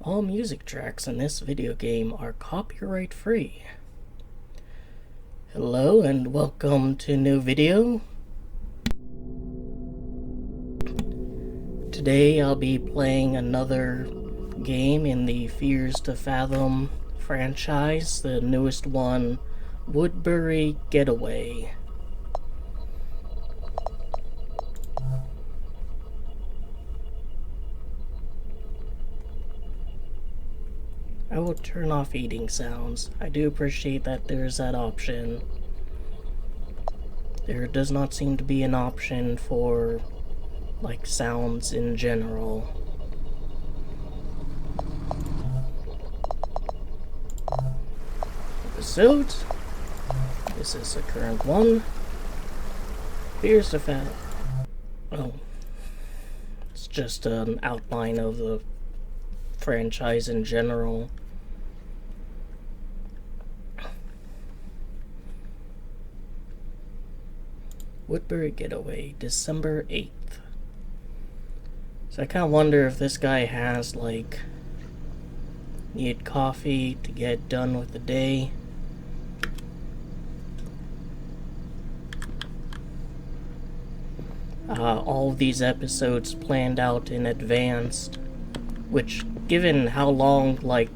All music tracks in this video game are copyright free. Hello and welcome to a new video. Today I'll be playing another game in the Fears To Fathom franchise, the newest one, Woodbury Getaway. I will turn off eating sounds. I do appreciate that there's that option. There does not seem to be an option for, like, sounds in general. Episodes. This is the current one. Fears To Fathom. Oh. It's just an outline of the franchise in general. Woodbury Getaway, December 8th. So I kind of wonder if this guy has, like, needed coffee to get done with the day. All of these episodes planned out in advance, which, given how long, like,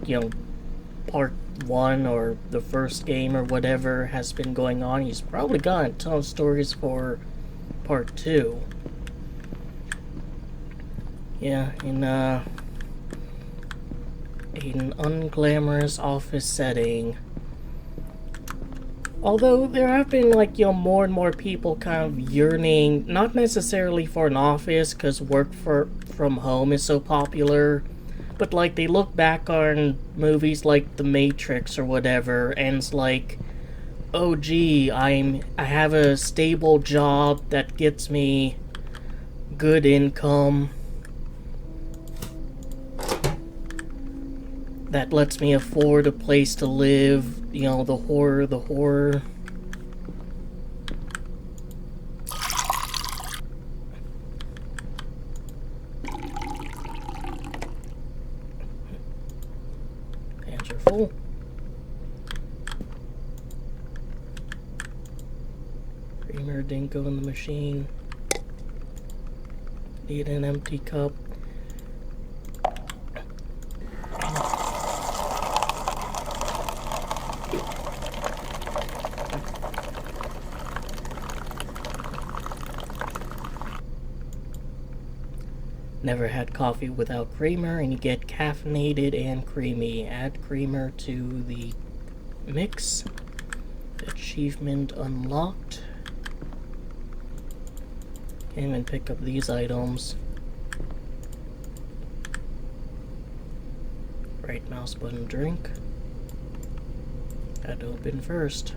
part 1 or the first game or whatever has been going on, he's probably got a ton of stories for part 2. Yeah, in an unglamorous office setting. Although there have been, like, more and more people kind of yearning, not necessarily for an office, because work from home is so popular, but, like, they look back on movies like The Matrix or whatever, and it's like, oh gee, I have a stable job that gets me good income, that lets me afford a place to live, the horror. Hands are full. Creamer didn't go in the machine. Need an empty cup. Never had coffee without creamer, and you get caffeinated and creamy. Add creamer to the mix. Achievement unlocked. Can't even pick up these items. Right mouse button, drink. Had to open first.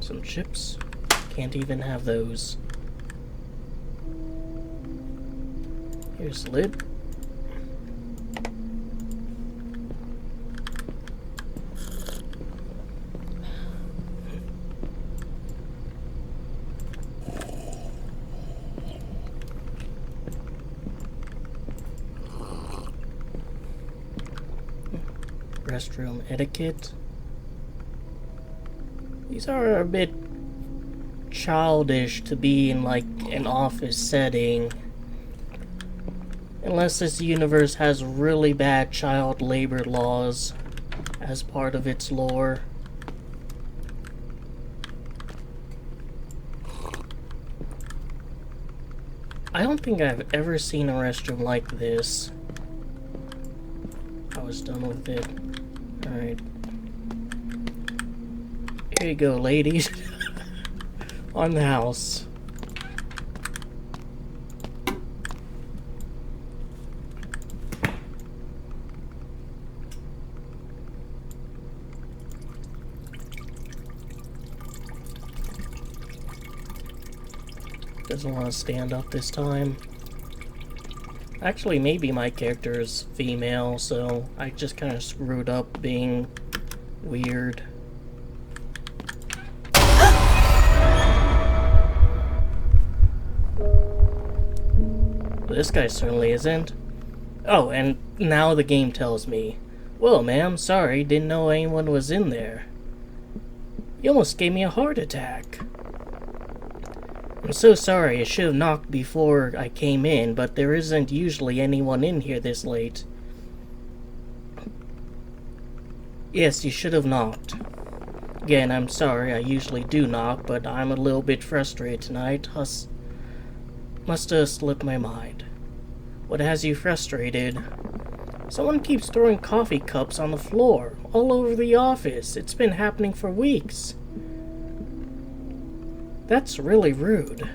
Some chips. Can't even have those. Here's the lid. Restroom etiquette. These are a bit childish to be in, like, an office setting. Unless this universe has really bad child labor laws as part of its lore. I don't think I've ever seen a restroom like this. I was done with it. Alright. Here you go, ladies. On the house. Doesn't want to stand up this time. Actually, maybe my character is female, so I just kind of screwed up being weird. This guy certainly isn't. Oh, and now the game tells me, well, ma'am, sorry, didn't know anyone was in there. You almost gave me a heart attack. I'm so sorry, I should have knocked before I came in, but there isn't usually anyone in here this late. Yes, you should have knocked. Again, I'm sorry, I usually do knock, but I'm a little bit frustrated tonight. Must have slipped my mind. What has you frustrated? Someone keeps throwing coffee cups on the floor, all over the office. It's been happening for weeks. That's really rude.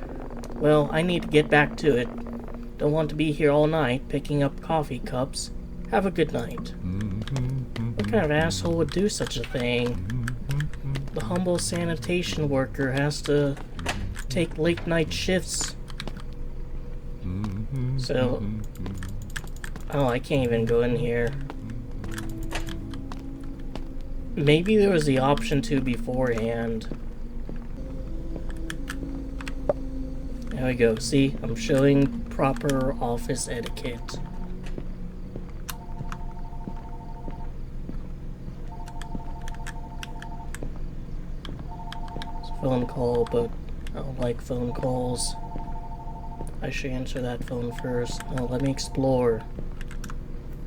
Well, I need to get back to it. Don't want to be here all night picking up coffee cups. Have a good night. What kind of asshole would do such a thing? The humble sanitation worker has to take late night shifts. So... Oh, I can't even go in here. Maybe there was the option to beforehand. There we go. See, I'm showing proper office etiquette. It's a phone call, but I don't like phone calls. I should answer that phone first. No, let me explore.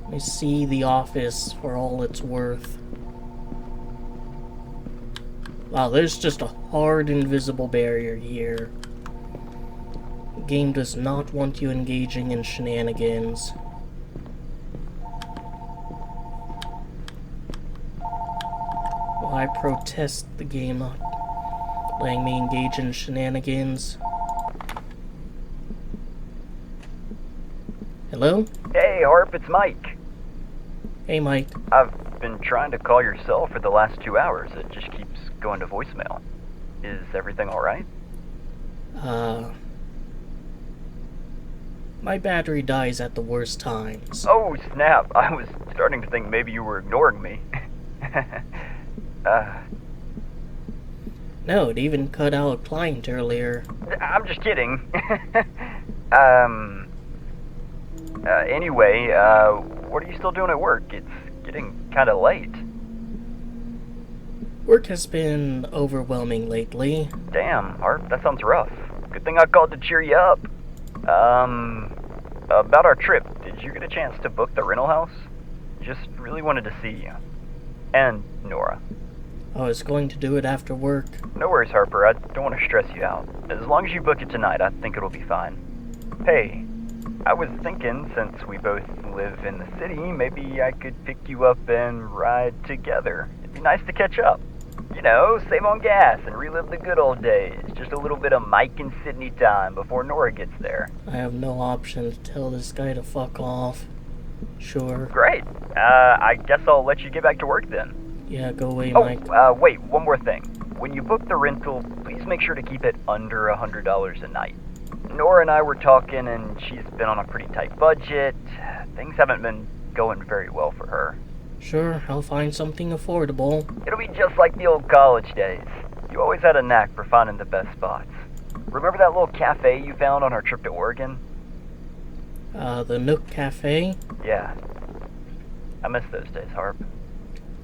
Let me see the office for all it's worth. Wow, there's just a hard invisible barrier here. The game does not want you engaging in shenanigans. Well, I protest the game not letting me engage in shenanigans. Hello? Hey, Harp, it's Mike. Hey, Mike. I've been trying to call your cell for the last 2 hours. It just keeps going to voicemail. Is everything alright? My battery dies at the worst times. Oh, snap. I was starting to think maybe you were ignoring me. No, it even cut out a client earlier. I'm just kidding. Anyway, what are you still doing at work? It's getting kinda late. Work has been overwhelming lately. Damn, Harp, that sounds rough. Good thing I called to cheer you up. About our trip, did you get a chance to book the rental house? Just really wanted to see you. And Nora. I was going to do it after work. No worries, Harper. I don't want to stress you out. As long as you book it tonight, I think it'll be fine. Hey, I was thinking, since we both live in the city, maybe I could pick you up and ride together. It'd be nice to catch up. You know, save on gas and relive the good old days. Just a little bit of Mike and Sydney time before Nora gets there. I have no option to tell this guy to fuck off. Sure. Great. I guess I'll let you get back to work then. Yeah, go away, Oh, Mike. wait, one more thing. When you book the rental, please make sure to keep it under $100 a night. Nora and I were talking, and she's been on a pretty tight budget. Things haven't been going very well for her. Sure, I'll find something affordable. It'll be just like the old college days. You always had a knack for finding the best spots. Remember that little cafe you found on our trip to Oregon? The Nook Cafe? Yeah. I miss those days, Harp.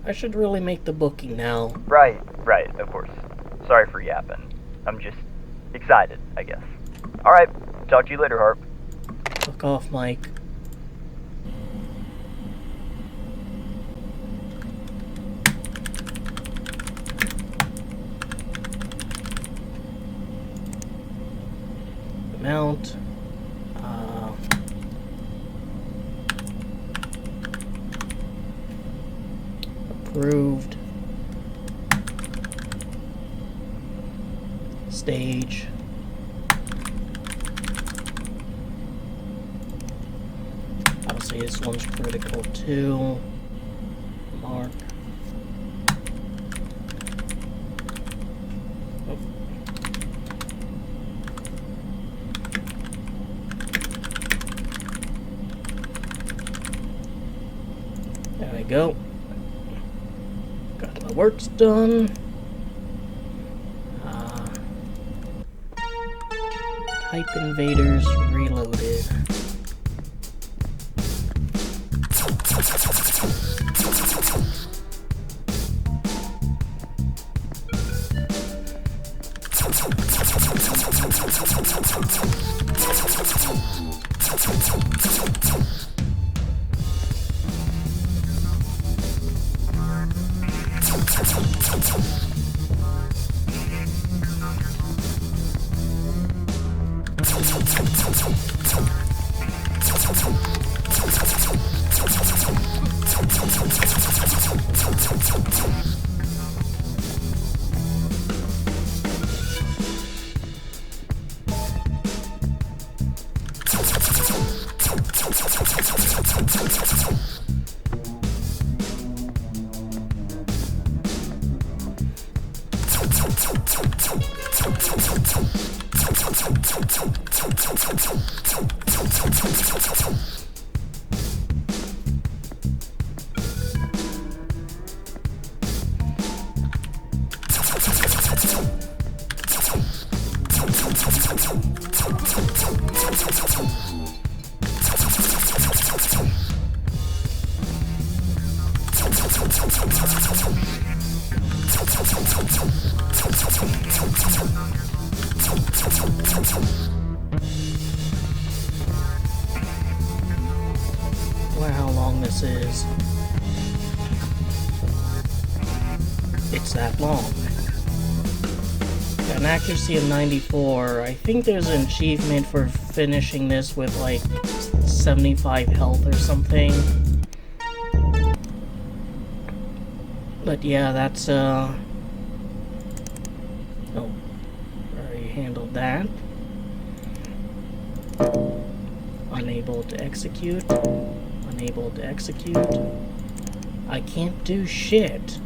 I should really make the booking now. Right, of course. Sorry for yapping. I'm just excited, I guess. Alright, talk to you later, Harp. Fuck off, Mike. Amount. Approved. Stage. Obviously this one's critical too. Mark. Oh. There we go. Got my works done. Type invaders reloaded. Wonder how long this is. It's that long. An accuracy of 94. I think there's an achievement for finishing this with like 75 health or something. But yeah, that's oh, already handled that. Unable to execute. Unable to execute. I can't do shit.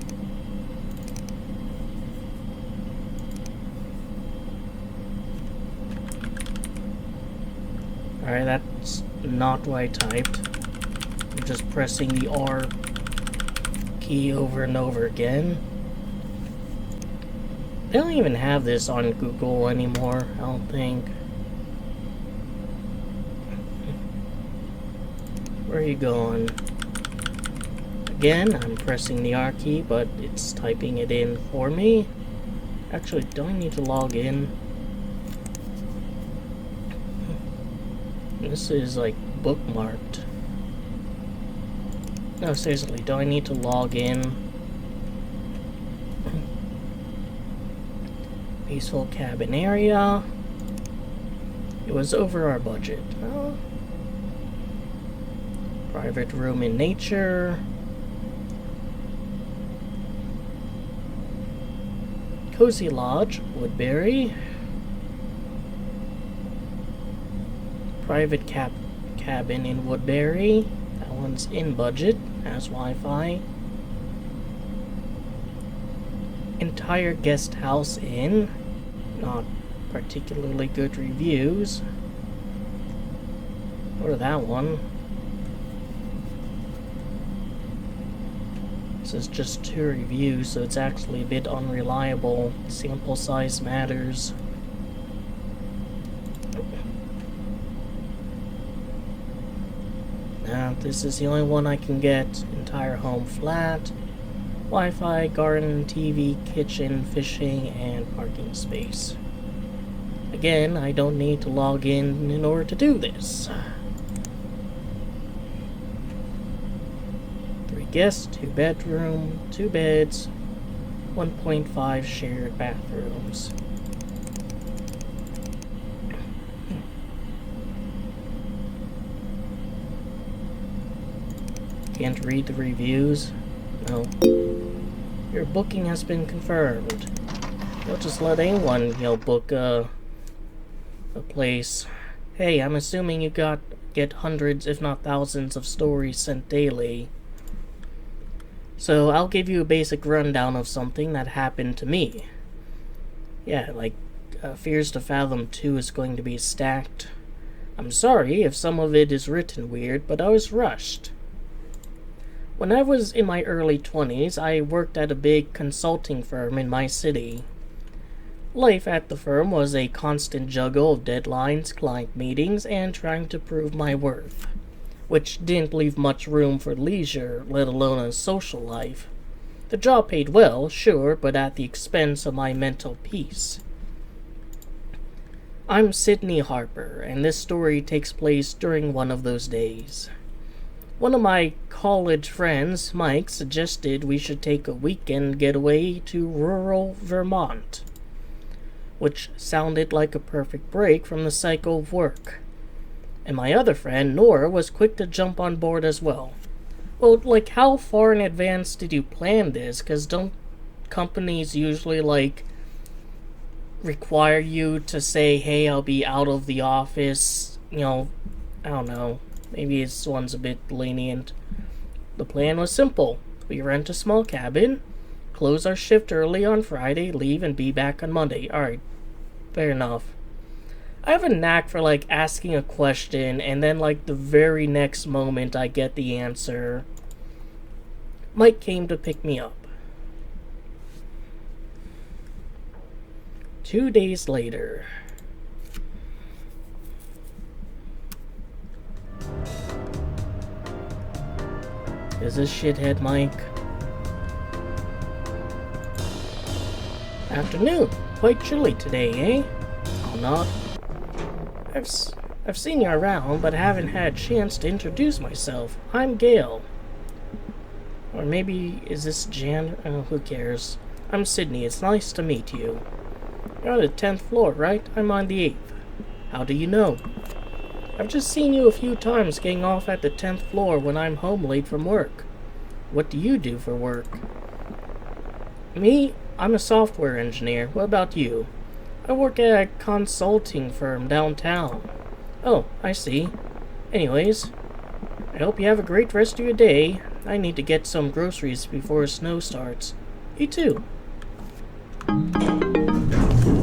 Alright, that's not what I typed. I'm just pressing the R key over and over again. They don't even have this on Google anymore, I don't think. Where are you going? Again, I'm pressing the R key, but it's typing it in for me. Actually, do I need to log in? This is like bookmarked. No, seriously, do I need to log in? Peaceful cabin area. It was over our budget. Oh. Private room in nature. Cozy Lodge, Woodbury. Private cabin in Woodbury. That one's in budget, has Wi-Fi. Entire guest house inn. Not particularly good reviews. Or that one. This is just 2 reviews, so it's actually a bit unreliable. Sample size matters. This is the only one I can get. Entire home flat. Wi-Fi, garden, TV, kitchen, fishing, and parking space. Again, I don't need to log in order to do this. 3 guests, 2 bedroom, 2 beds, 1.5 shared bathrooms. Can't read the reviews? No. Your booking has been confirmed. You'll just let anyone, book a place. Hey, I'm assuming you get hundreds, if not thousands, of stories sent daily. So I'll give you a basic rundown of something that happened to me. Yeah, like Fears To Fathom 2 is going to be stacked. I'm sorry if some of it is written weird, but I was rushed. When I was in my early 20s, I worked at a big consulting firm in my city. Life at the firm was a constant juggle of deadlines, client meetings, and trying to prove my worth. which didn't leave much room for leisure, let alone a social life. The job paid well, sure, but at the expense of my mental peace. I'm Sydney Harper, and this story takes place during one of those days. One of my college friends, Mike, suggested we should take a weekend getaway to rural Vermont, which sounded like a perfect break from the cycle of work. And my other friend, Nora, was quick to jump on board as well. Well, like, how far in advance did you plan this? Because don't companies usually, require you to say, hey, I'll be out of the office, I don't know. Maybe this one's a bit lenient. The plan was simple. We rent a small cabin, close our shift early on Friday, leave, and be back on Monday. Alright, fair enough. I have a knack for, asking a question, and then, the very next moment I get the answer. Mike came to pick me up. 2 days later. Is this shithead Mike? Afternoon. Quite chilly today, eh? Oh, not. I've seen you around, but haven't had a chance to introduce myself. I'm Gail. Or maybe, is this Jan? Oh, who cares? I'm Sydney. It's nice to meet you. You're on the 10th floor, right? I'm on the 8th. How do you know? I've just seen you a few times getting off at the 10th floor when I'm home late from work. What do you do for work? Me? I'm a software engineer. What about you? I work at a consulting firm downtown. Oh, I see. Anyways, I hope you have a great rest of your day. I need to get some groceries before snow starts. You too.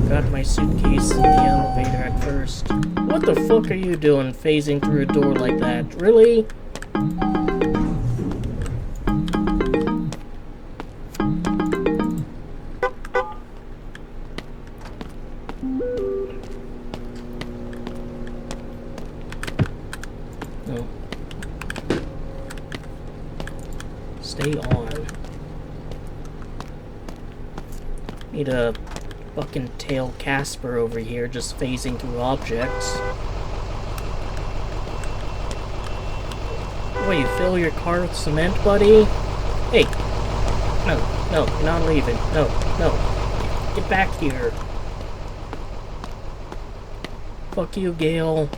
Got my suitcase in the elevator at first. What the fuck are you doing phasing through a door like that? Really? No. Stay on. Need a fucking tail Casper over here just phasing through objects. What, you fill your car with cement, buddy? Hey! No, you're not leaving. No. Get back here. Fuck you, Gale.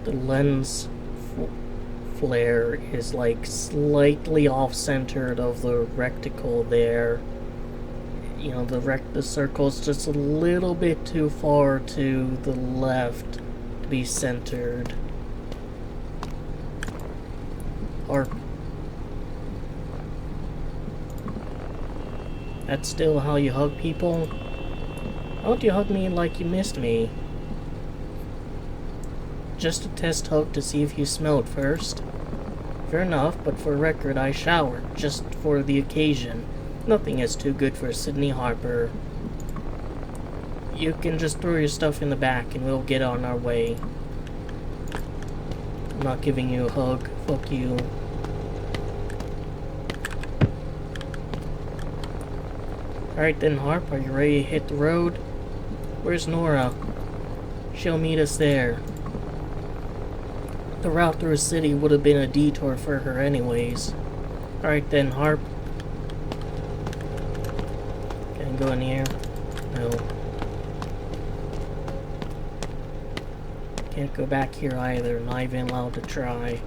The lens flare is slightly off-centered of the reticle there. The circle's just a little bit too far to the left to be centered. Or that's still how you hug people? Why don't you hug me like you missed me? Just a test hug to see if you smelled first. Fair enough, but for record, I showered, just for the occasion. Nothing is too good for Sydney Harper. You can just throw your stuff in the back and we'll get on our way. I'm not giving you a hug. Fuck you. Alright then, Harp, are you ready to hit the road? Where's Nora? She'll meet us there. The route through the city would have been a detour for her anyways. Alright then, Harp. Can I go in here? No. Can't go back here either, not even allowed to try.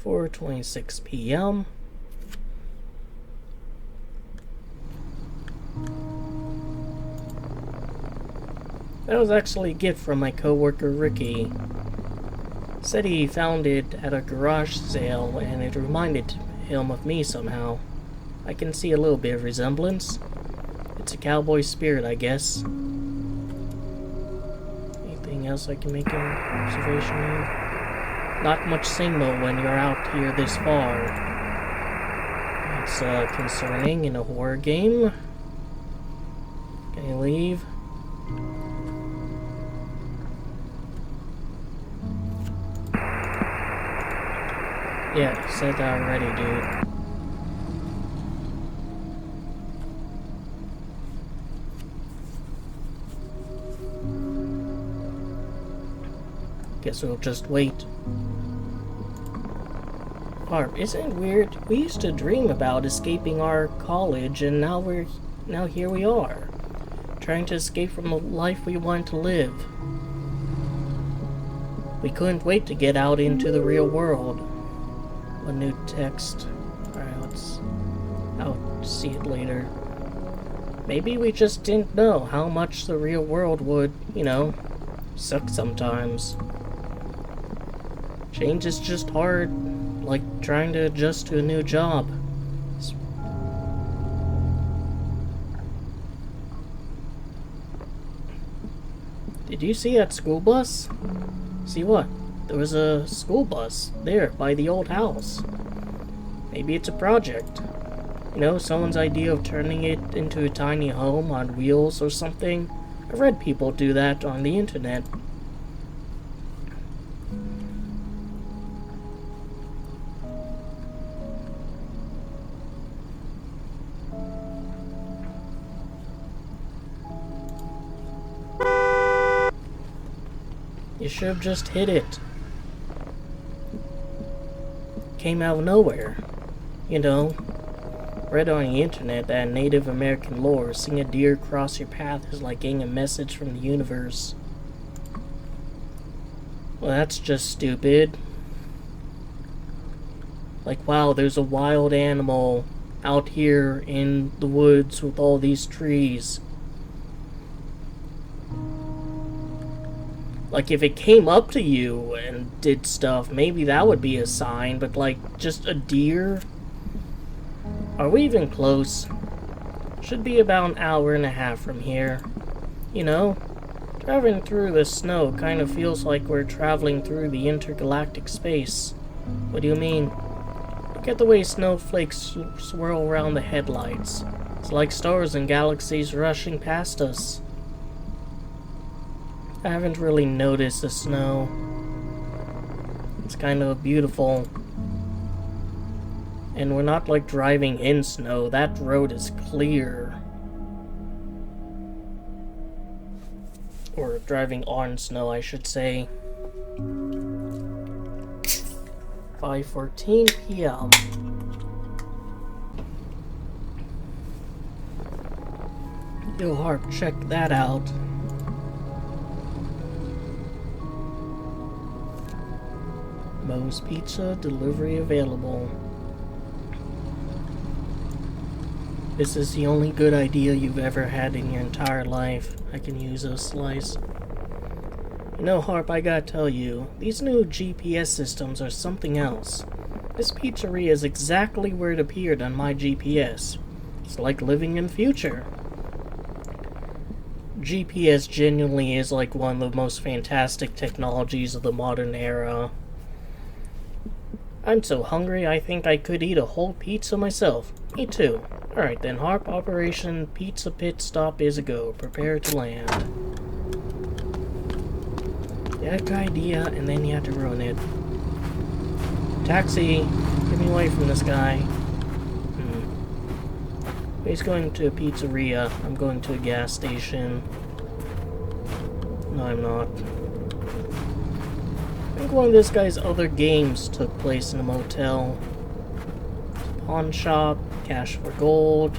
(4:26 p.m.) That was actually a gift from my coworker Ricky. Said he found it at a garage sale and it reminded him of me somehow. I can see a little bit of resemblance. It's a cowboy spirit, I guess. Anything else I can make an observation of? Not much signal when you're out here this far. That's concerning in a horror game. Can you leave? Yeah, said that already, dude. Guess we'll just wait. Harp, isn't it weird? We used to dream about escaping our college, and now here we are, trying to escape from the life we want to live. We couldn't wait to get out into the real world. A new text. Alright, I'll see it later. Maybe we just didn't know how much the real world would, suck sometimes. Change is just hard, like trying to adjust to a new job. Did you see that school bus? See what? There was a school bus there by the old house. Maybe it's a project. Someone's idea of turning it into a tiny home on wheels or something. I've read people do that on the internet. You should have just hit it. Came out of nowhere. Read on the internet that Native American lore, seeing a deer cross your path is like getting a message from the universe. Well, that's just stupid. Like, wow, there's a wild animal out here in the woods with all these trees. Like, if it came up to you and did stuff, maybe that would be a sign, but like, just a deer? Are we even close? Should be about an hour and a half from here. Driving through the snow kind of feels like we're traveling through the intergalactic space. What do you mean? Look at the way snowflakes swirl around the headlights. It's like stars and galaxies rushing past us. I haven't really noticed the snow. It's kind of beautiful. And we're not like driving in snow. That road is clear. Or driving on snow, I should say. 5:14 p.m. Yo, Harp, check that out. Moe's Pizza, delivery available. This is the only good idea you've ever had in your entire life. I can use a slice. Harp, I gotta tell you, these new GPS systems are something else. This pizzeria is exactly where it appeared on my GPS. It's like living in the future. GPS genuinely is like one of the most fantastic technologies of the modern era. I'm so hungry I think I could eat a whole pizza myself. Me too. Alright then, Harp, Operation Pizza Pit Stop is a go. Prepare to land. You had a good idea, and then you had to ruin it. Taxi! Get me away from this guy. He's going to a pizzeria. I'm going to a gas station. No, I'm not. I think one of this guy's other games took place in a motel. Pawn shop, cash for gold.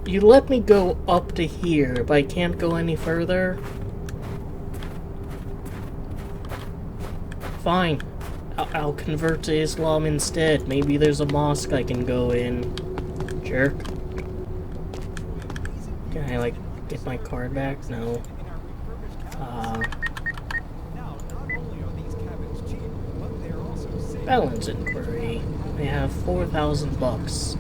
You let me go up to here, but I can't go any further? Fine. I'll convert to Islam instead. Maybe there's a mosque I can go in. Jerk. Can I, get my card back? No. Balance inquiry. I have $4,000 bucks.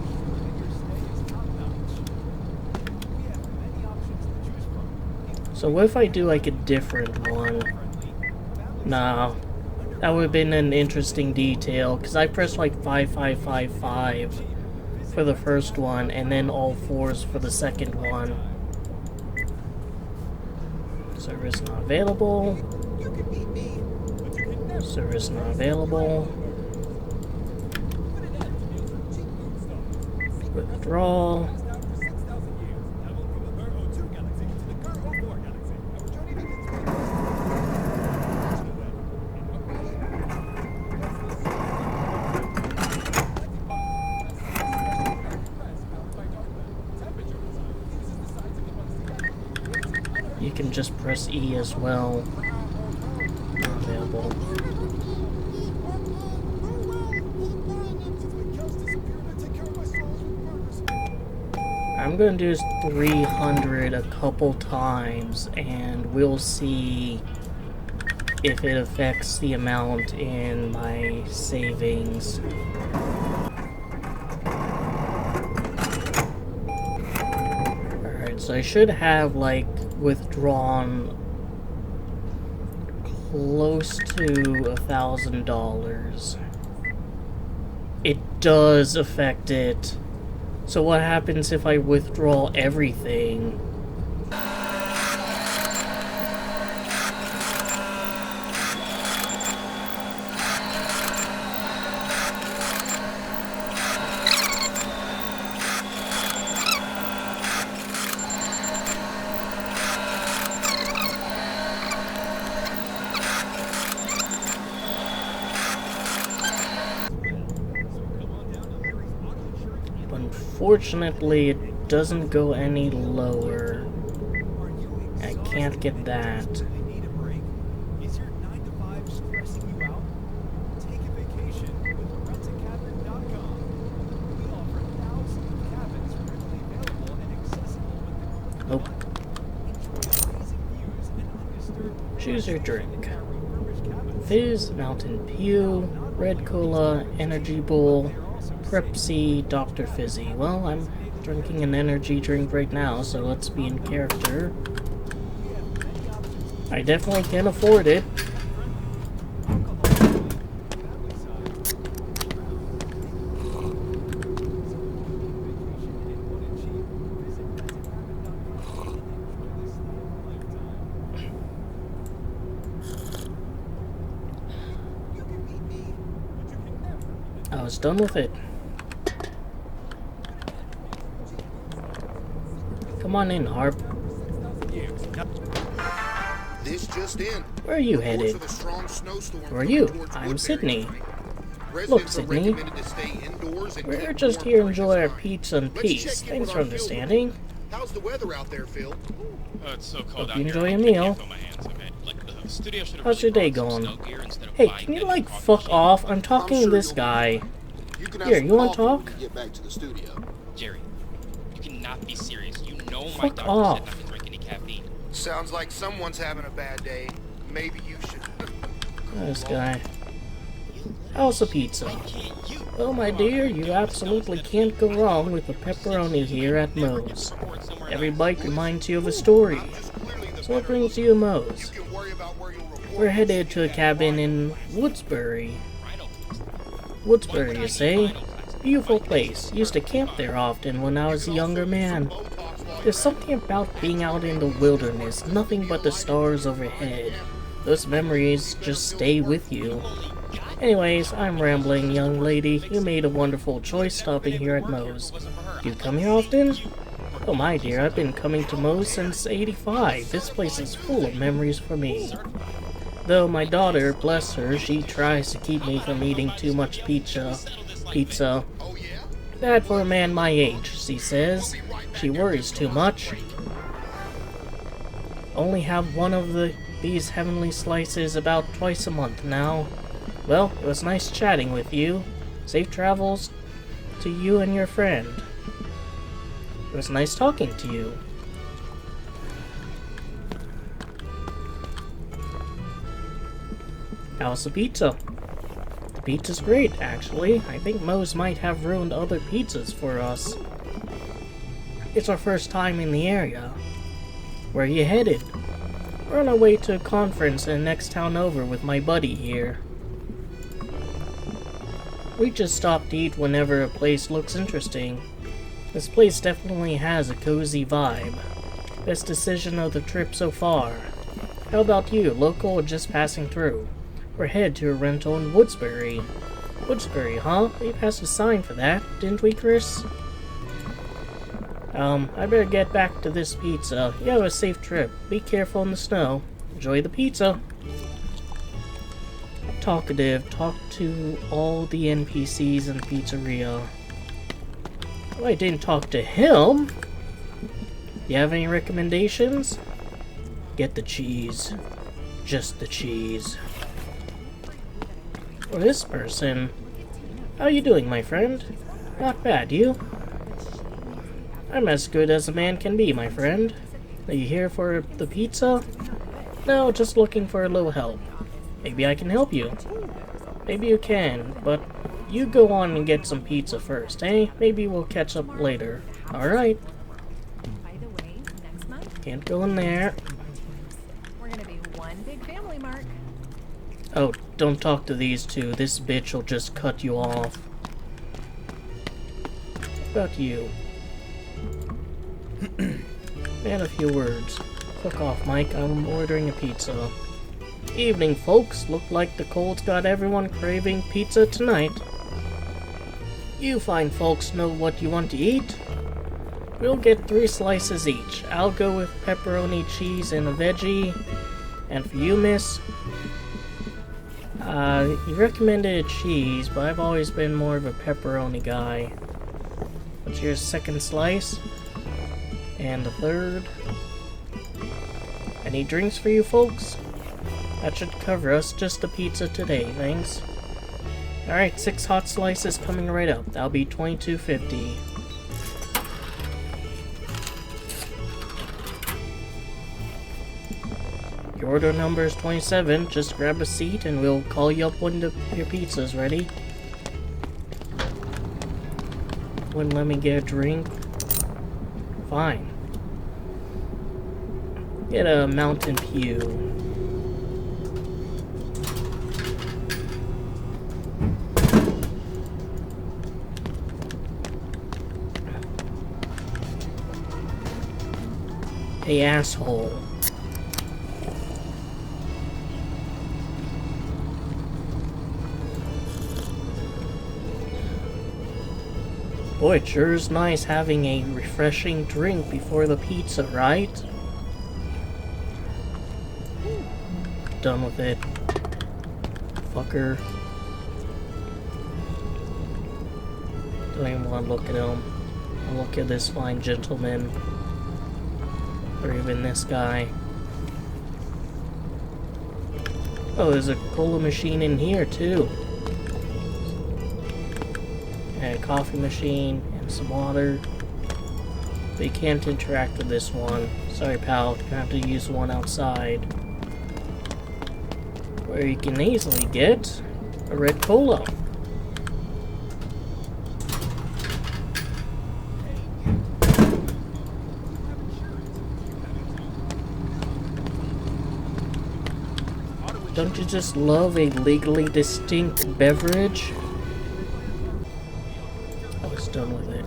So what if I do like a different one? Nah, that would have been an interesting detail, because I pressed like 5555 for the first one, and then all fours for the second one. Service not available. Service not available. Withdrawal. You can just press E as well. Not available. I'm gonna do 300 a couple times, and we'll see if it affects the amount in my savings. Alright, so I should have, like, withdrawn close to $1,000. It does affect it. So what happens if I withdraw everything? Unfortunately, it doesn't go any lower. I can't get that. Nope. Choose your drink. Fizz, Mountain Dew, Red Cola, Energy Bowl, Prepsi, Dr. Fizzy. Well, I'm drinking an energy drink right now, so let's be in character. I definitely can afford it. I was done with it. Come on in, Harp. This just in. Where are you headed? Who are you? I'm Sydney. Look, Sydney. We're just here to enjoy our pizza and peace. Thanks for understanding. How's the weather out there, Phil? It's so cold Hope you out enjoy here, a I meal. can't feel my hands, okay? Like, the studio should have How's your day really brought some going? snow gear instead of Hey, buying can you that like coffee fuck machine. off? I'm talking to this guy. You can have Here, some you wanna coffee talk? when we get back to the studio. Jerry, you cannot be serious. You know my Fuck doctor off. said not to drink any caffeine. Sounds like someone's having a bad day. Maybe you should. This guy. How's the pizza? Well, my dear, you absolutely can't go wrong with the pepperoni here at Moe's. Every bite reminds you of a story. So what brings you to Moe's? You can worry about where you'll report. We're headed to a cabin in Woodbury. Woodbury, you say? Beautiful place. Used to camp there often when I was a younger man. There's something about being out in the wilderness, nothing but the stars overhead. Those memories just stay with you. Anyways, I'm rambling, young lady. You made a wonderful choice stopping here at Moe's. Do you come here often? Oh my dear, I've been coming to Moe's since '85. This place is full of memories for me. Though my daughter, bless her, she tries to keep me from eating too much pizza. Bad for a man my age, she says. She worries too much. Only have one of these heavenly slices about twice a month now. Well, it was nice chatting with you. Safe travels to you and your friend. It was nice talking to you. How's the pizza? The pizza's great, actually. I think Moe's might have ruined other pizzas for us. It's our first time in the area. Where are you headed? We're on our way to a conference in the next town over with my buddy here. We just stop to eat whenever a place looks interesting. This place definitely has a cozy vibe. Best decision of the trip so far. How about you, local or just passing through? We're headed to a rental in Woodbury. Woodbury, huh? We passed a sign for that, didn't we, Chris? I better get back to this pizza. You have a safe trip. Be careful in the snow. Enjoy the pizza. Talkative. Talk to all the NPCs in the pizzeria. Oh, I didn't talk to him. You have any recommendations? Get the cheese. Just the cheese. For this person. How you doing, my friend? Not bad, you? I'm as good as a man can be, my friend. Are you here for the pizza? No, just looking for a little help. Maybe I can help you. Maybe you can, but you go on and get some pizza first, eh? Maybe we'll catch up later. Alright. By the way, next month Can't go in there. we're gonna be one big family, Mark. Oh, don't talk to these two. This bitch will just cut you off. What about you? Man, a few words. Fuck off, Mike. I'm ordering a pizza. Evening, folks. Look like the cold's got everyone craving pizza tonight. You fine folks know what you want to eat? We'll get 3 slices each. I'll go with pepperoni, cheese, and a veggie. And for you, miss? You recommended cheese, but I've always been more of a pepperoni guy. What's your second slice? And the third. Any drinks for you folks? That should cover us. Just the pizza today, thanks. Alright, 6 hot slices coming right up. That'll be $22.50. Your order number is 27. Just grab a seat and we'll call you up when your pizza's ready. Wouldn't let me get a drink. Fine. Get a Mountain Dew. Hey, asshole. Boy, it sure is nice having a refreshing drink before the pizza, right? Done with it. Fucker. Don't even want to look at him. I'll look at this fine gentleman. Or even this guy. Oh, there's a cola machine in here too. And a coffee machine and some water. But you can't interact with this one. Sorry, pal. You're gonna have to use one outside. Where you can easily get a red cola. Don't you just love a legally distinct beverage? I was done with it.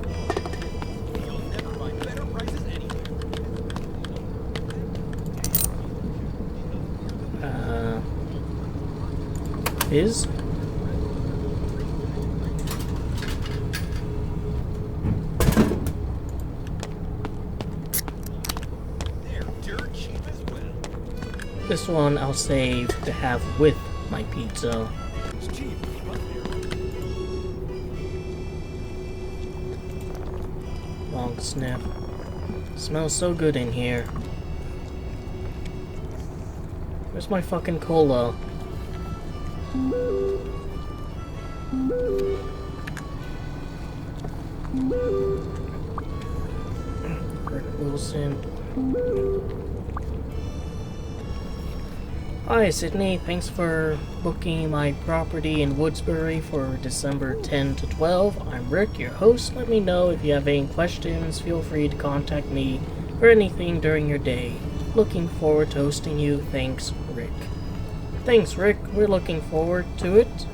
Fizz? This one I'll save to have with my pizza. Long sniff. Smells so good in here. Where's my fucking cola? Rick Wilson. Hi Sydney, thanks for booking my property in Woodbury for December 10 to 12. I'm Rick, your host. Let me know if you have any questions. Feel free to contact me for anything during your day. Looking forward to hosting you. Thanks, Rick. Thanks, Rick. We're looking forward to it.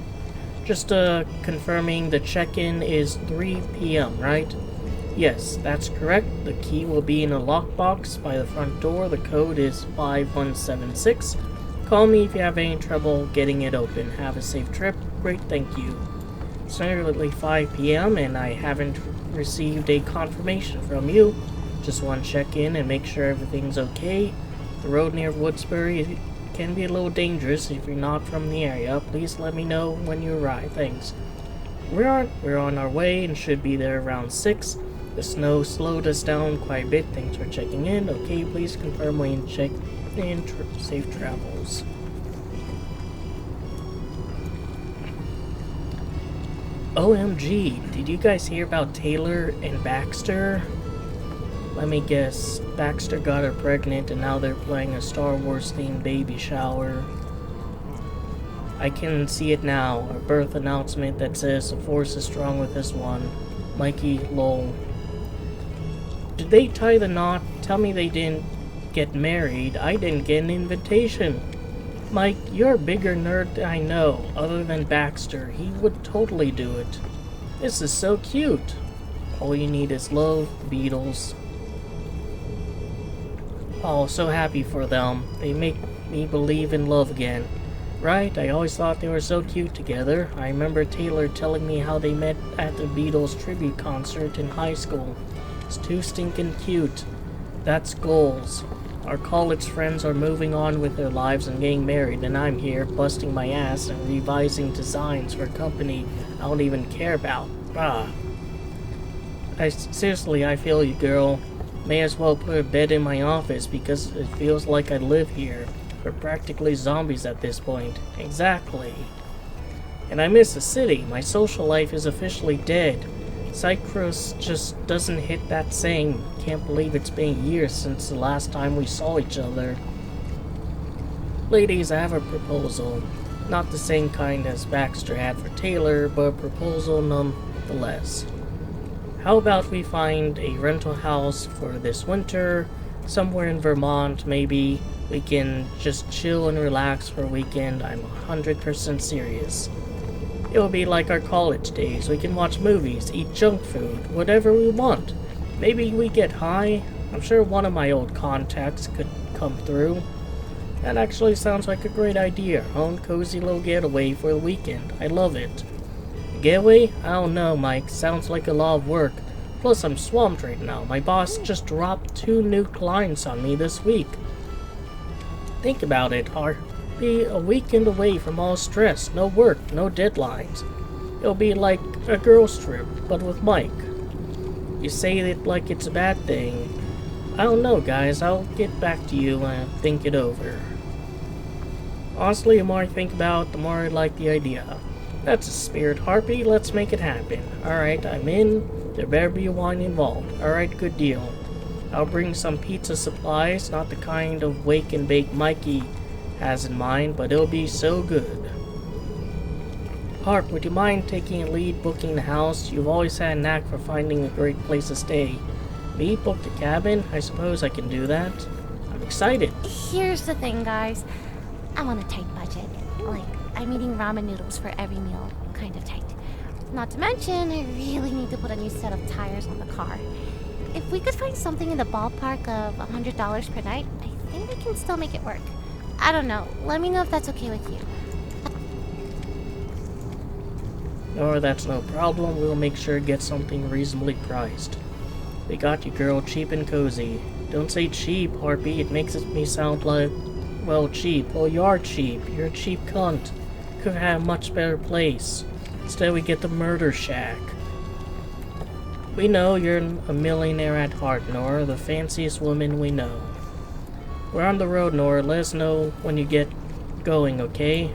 Just confirming the check-in is 3 p.m., right? Yes, that's correct. The key will be in a lockbox by the front door. The code is 5176. Call me if you have any trouble getting it open. Have a safe trip. Great, thank you. It's nearly 5 p.m. and I haven't received a confirmation from you. Just want to check in and make sure everything's okay. The road near Woodbury can be a little dangerous if you're not from the area. Please let me know when you arrive. Thanks. We're on our way and should be there around 6. The snow slowed us down quite a bit. Thanks for checking in. Okay, please confirm when you check in. Safe travels. OMG, did you guys hear about Taylor and Baxter? Let me guess, Baxter got her pregnant and now they're planning a Star Wars themed baby shower. I can see it now, a birth announcement that says the force is strong with this one. Mikey, lol. Did they tie the knot? Tell me they didn't get married. I didn't get an invitation. Mike, you're a bigger nerd than I know. Other than Baxter, he would totally do it. This is so cute. All you need is love, Beatles. Oh, so happy for them. They make me believe in love again. Right? I always thought they were so cute together. I remember Taylor telling me how they met at the Beatles tribute concert in high school. It's too stinking cute. That's goals. Our college friends are moving on with their lives and getting married, and I'm here busting my ass and revising designs for a company I don't even care about. Seriously, I feel you, girl. May as well put a bed in my office because it feels like I live here. We're practically zombies at this point. Exactly. And I miss the city. My social life is officially dead. Cyprus just doesn't hit that saying. Can't believe it's been years since the last time we saw each other. Ladies, I have a proposal. Not the same kind as Baxter had for Taylor, but a proposal nonetheless. How about we find a rental house for this winter, somewhere in Vermont maybe. We can just chill and relax for a weekend. I'm 100% serious. It'll be like our college days. We can watch movies, eat junk food, whatever we want. Maybe we get high. I'm sure one of my old contacts could come through. That actually sounds like a great idea. Own cozy little getaway for the weekend. I love it. Getaway? I don't know, Mike. Sounds like a lot of work. Plus, I'm swamped right now. My boss just dropped 2 new clients on me this week. Think about it, be a weekend away from all stress, no work, no deadlines. It'll be like a girls' trip, but with Mike. You say it like it's a bad thing. I don't know, guys. I'll get back to you and think it over. Honestly, the more I think about it, the more I like the idea. That's a spirit, Harpy. Let's make it happen. Alright, I'm in. There better be a wine involved. Alright, good deal. I'll bring some pizza supplies, not the kind of wake and bake Mikey has in mind, but it'll be so good. Harp, would you mind taking a lead booking the house? You've always had a knack for finding a great place to stay. Me book the cabin? I suppose I can do that. I'm excited. Here's the thing, guys. I'm on a tight budget. Like, I'm eating ramen noodles for every meal. Kind of tight. Not to mention, I really need to put a new set of tires on the car. If we could find something in the ballpark of $100 per night, I think we can still make it work. I don't know. Let me know if that's okay with you. No, that's no problem. We'll make sure to get something reasonably priced. We got you, girl. Cheap and cozy. Don't say cheap, Harpy. It makes me sound like, well, cheap. Well, you are cheap. You're a cheap cunt. Could have had a much better place. Instead, we get the murder shack. We know you're a millionaire at heart, Nora. The fanciest woman we know. We're on the road, Nora. Let us know when you get going, okay?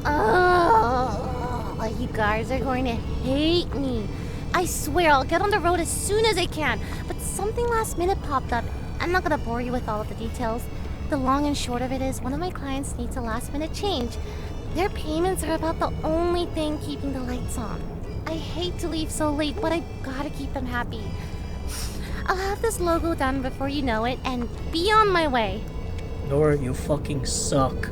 Oh, you guys are going to hate me. I swear I'll get on the road as soon as I can. But something last minute popped up. I'm not going to bore you with all of the details. The long and short of it is one of my clients needs a last minute change. Their payments are about the only thing keeping the lights on. I hate to leave so late, but I gotta keep them happy. I'll have this logo done before you know it and be on my way. Nora, you fucking suck.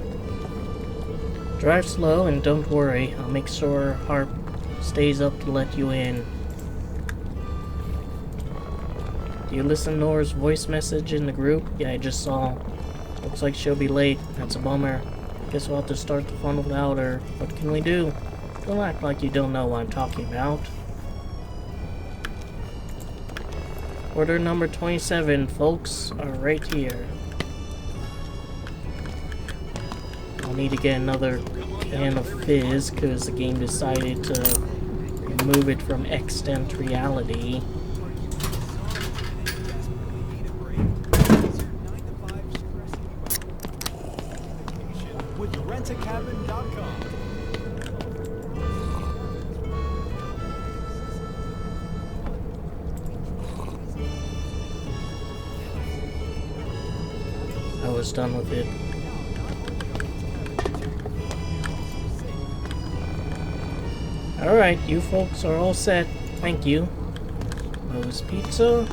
Drive slow and don't worry. I'll make sure Harp stays up to let you in. Do you listen to Nora's voice message in the group? Yeah, I just saw. Looks like she'll be late. That's a bummer. Guess we'll have to start the fun without her. What can we do? Don't act like you don't know what I'm talking about. Order number 27, folks, are right here. I'll need to get another can of fizz because the game decided to remove it from extant reality. I was done with it. Alright, you folks are all set. Thank you. Moe's Pizza.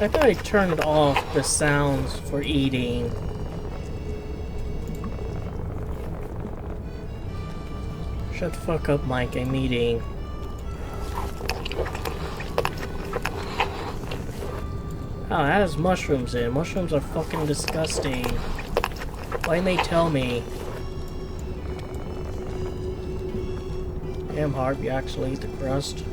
I thought I turned off the sounds for eating. Shut the fuck up, Mike. I'm eating. Oh, that has mushrooms in. Mushrooms are fucking disgusting. Why didn't they tell me? Damn, Harp, you actually eat the crust.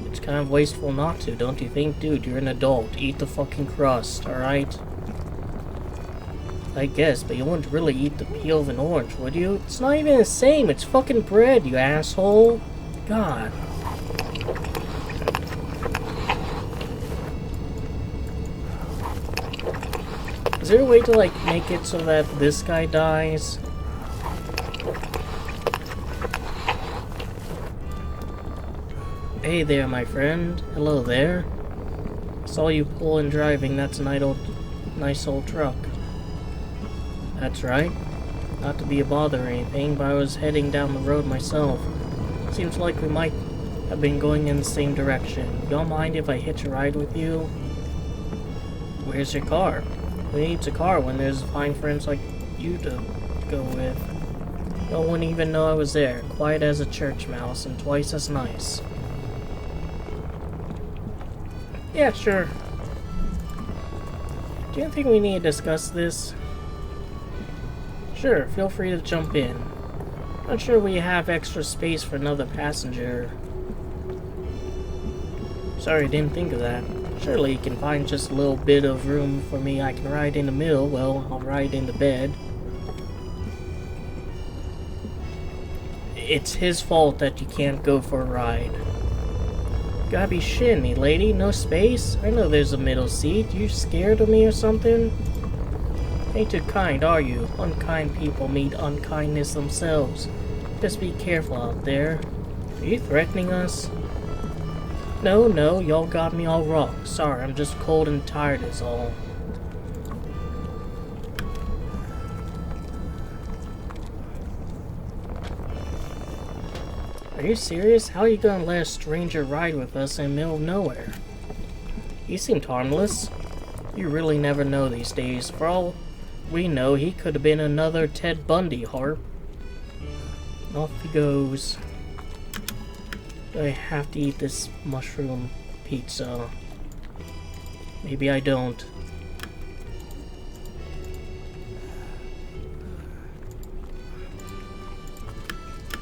It's kind of wasteful not to, don't you think? Dude, you're an adult. Eat the fucking crust, alright? I guess, but you wouldn't really eat the peel of an orange, would you? It's not even the same. It's fucking bread, you asshole. God. Is there a way to, like, make it so that this guy dies? Hey there, my friend. Hello there. Saw you pulling driving. That's a nice old truck. That's right. Not to be a bother or anything, but I was heading down the road myself. Seems like we might have been going in the same direction. Don't mind if I hitch a ride with you? Where's your car? Who needs a car when there's fine friends like you to go with? No one even know I was there. Quiet as a church mouse and twice as nice. Yeah, sure. Do you think we need to discuss this? Sure, feel free to jump in. Not sure we have extra space for another passenger. Sorry, didn't think of that. Surely you can find just a little bit of room for me. I can ride in the middle. Well, I'll ride in the bed. It's his fault that you can't go for a ride. Gotta be shitting me, lady. No space? I know there's a middle seat. You scared of me or something? Ain't too kind, are you? Unkind people meet unkindness themselves. Just be careful out there. Are you threatening us? No, y'all got me all wrong. Sorry, I'm just cold and tired is all. Are you serious? How are you gonna let a stranger ride with us in the middle of nowhere? He seemed harmless. You really never know these days. For all we know, he could have been another Ted Bundy, Harp. Off he goes. Do I have to eat this mushroom pizza? Maybe I don't.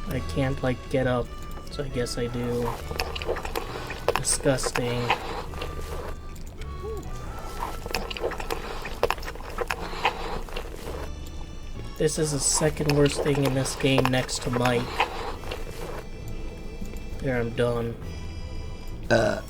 I can't, like, get up, so I guess I do. Disgusting. This is the second worst thing in this game next to Mike. There, I'm done. I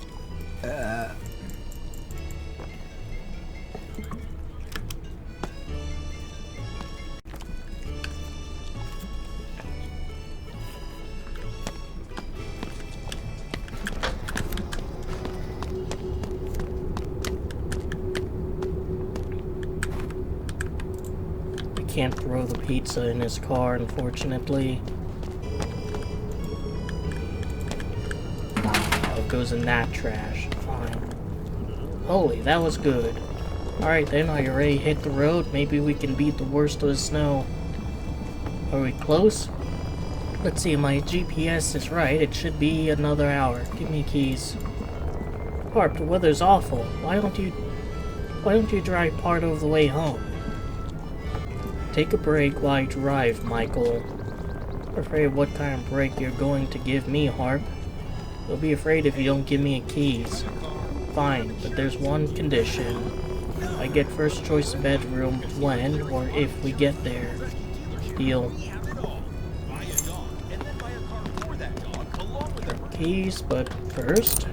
can't throw the pizza in his car, unfortunately. goes in that trash. Fine. Holy, that was good. Alright then, are you ready to hit the road? Maybe we can beat the worst of the snow. Are we close? Let's see, my GPS is right. It should be another hour. Give me keys. Harp, the weather's awful. Why don't you drive part of the way home? Take a break while you drive, Michael. I'm afraid of what kind of break you're going to give me, Harp. You'll be afraid if you don't give me keys. Fine, but there's one condition. I get first choice bedroom when or if we get there. Deal. Keys, but first...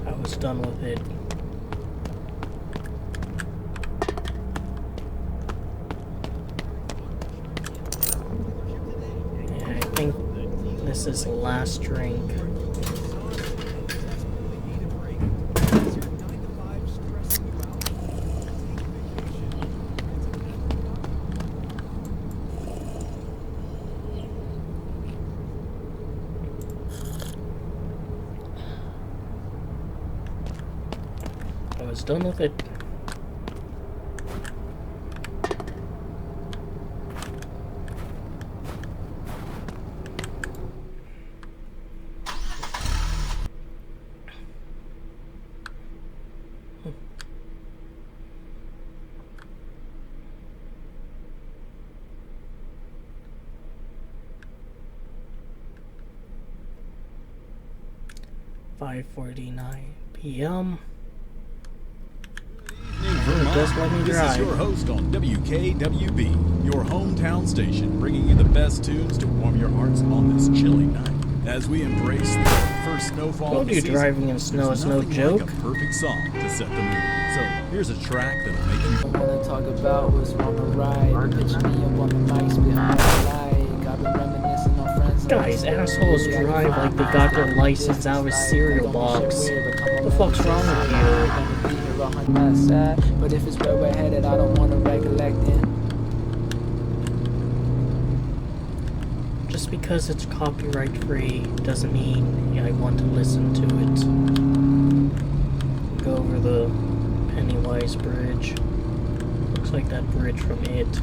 I was done with it. Yeah, I think this is the last drink. I was done with it. $5:49 p.m. Just let me This drive. is your host on WKWB, your hometown station, bringing you the best tunes to warm your hearts on this chilly night. As we embrace the first snowfall Told of the you season, driving in snow there's is no nothing joke. like a perfect song to set the mood. So here's a track that'll make you. I wanna talk about was on the ride. Picture me up on the mic, spitting what I like. I've been reminiscing on friends. Guys, assholes drive like they got their license out of a cereal box. What the fuck's wrong with you? Not sad, but if it's where we're headed, I don't wanna recollect it. Just because it's copyright free doesn't mean I want to listen to it. Go over the Pennywise Bridge. Looks like that bridge from It.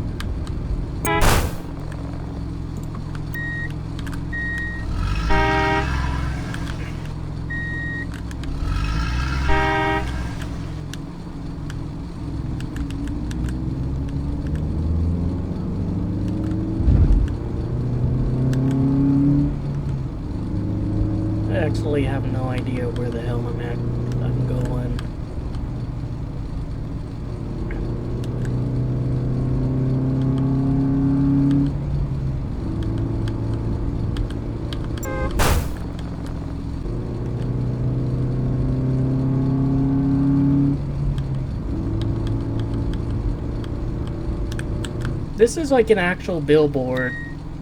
I actually have no idea where the hell I'm at. I'm going. This is like an actual billboard.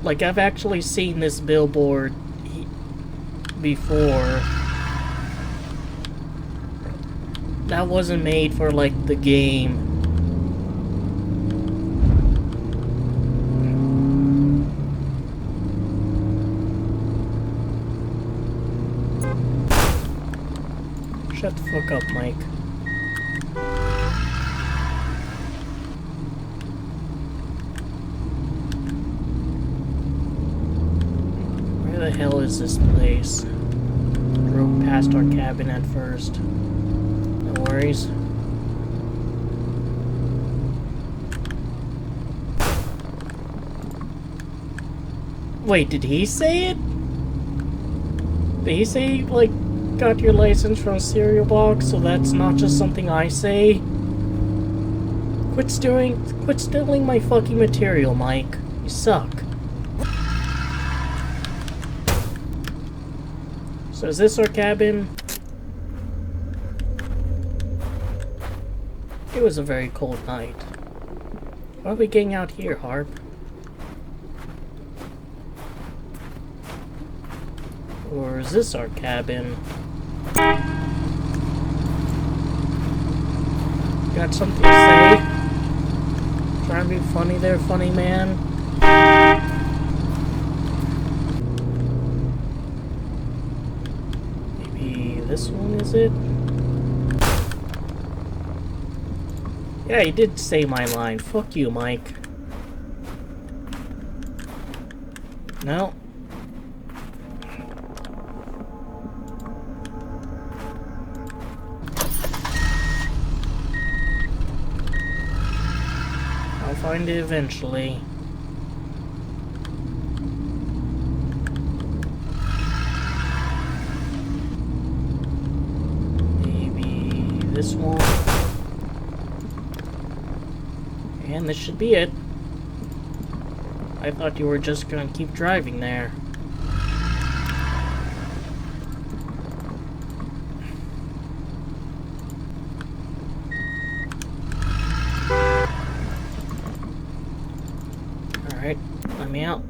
Like, I've actually seen this billboard before. That wasn't made for, like, the game. Shut the fuck up, Mike. Where the hell is this place? Drove past our cabin at first. No worries. Wait, did he say it? Did he say, like, got your license from a cereal box, so that's not just something I say? Quit stealing my fucking material, Mike. You suck. So is this our cabin? It was a very cold night. Why are we getting out here, Harp? Or is this our cabin? Got something to say? Trying to be funny there, funny man? Maybe this one, is it? Yeah, he did say my line. Fuck you, Mike. No. I'll find it eventually. Maybe this one. And this should be it. I thought you were just gonna keep driving there. Alright, let me out.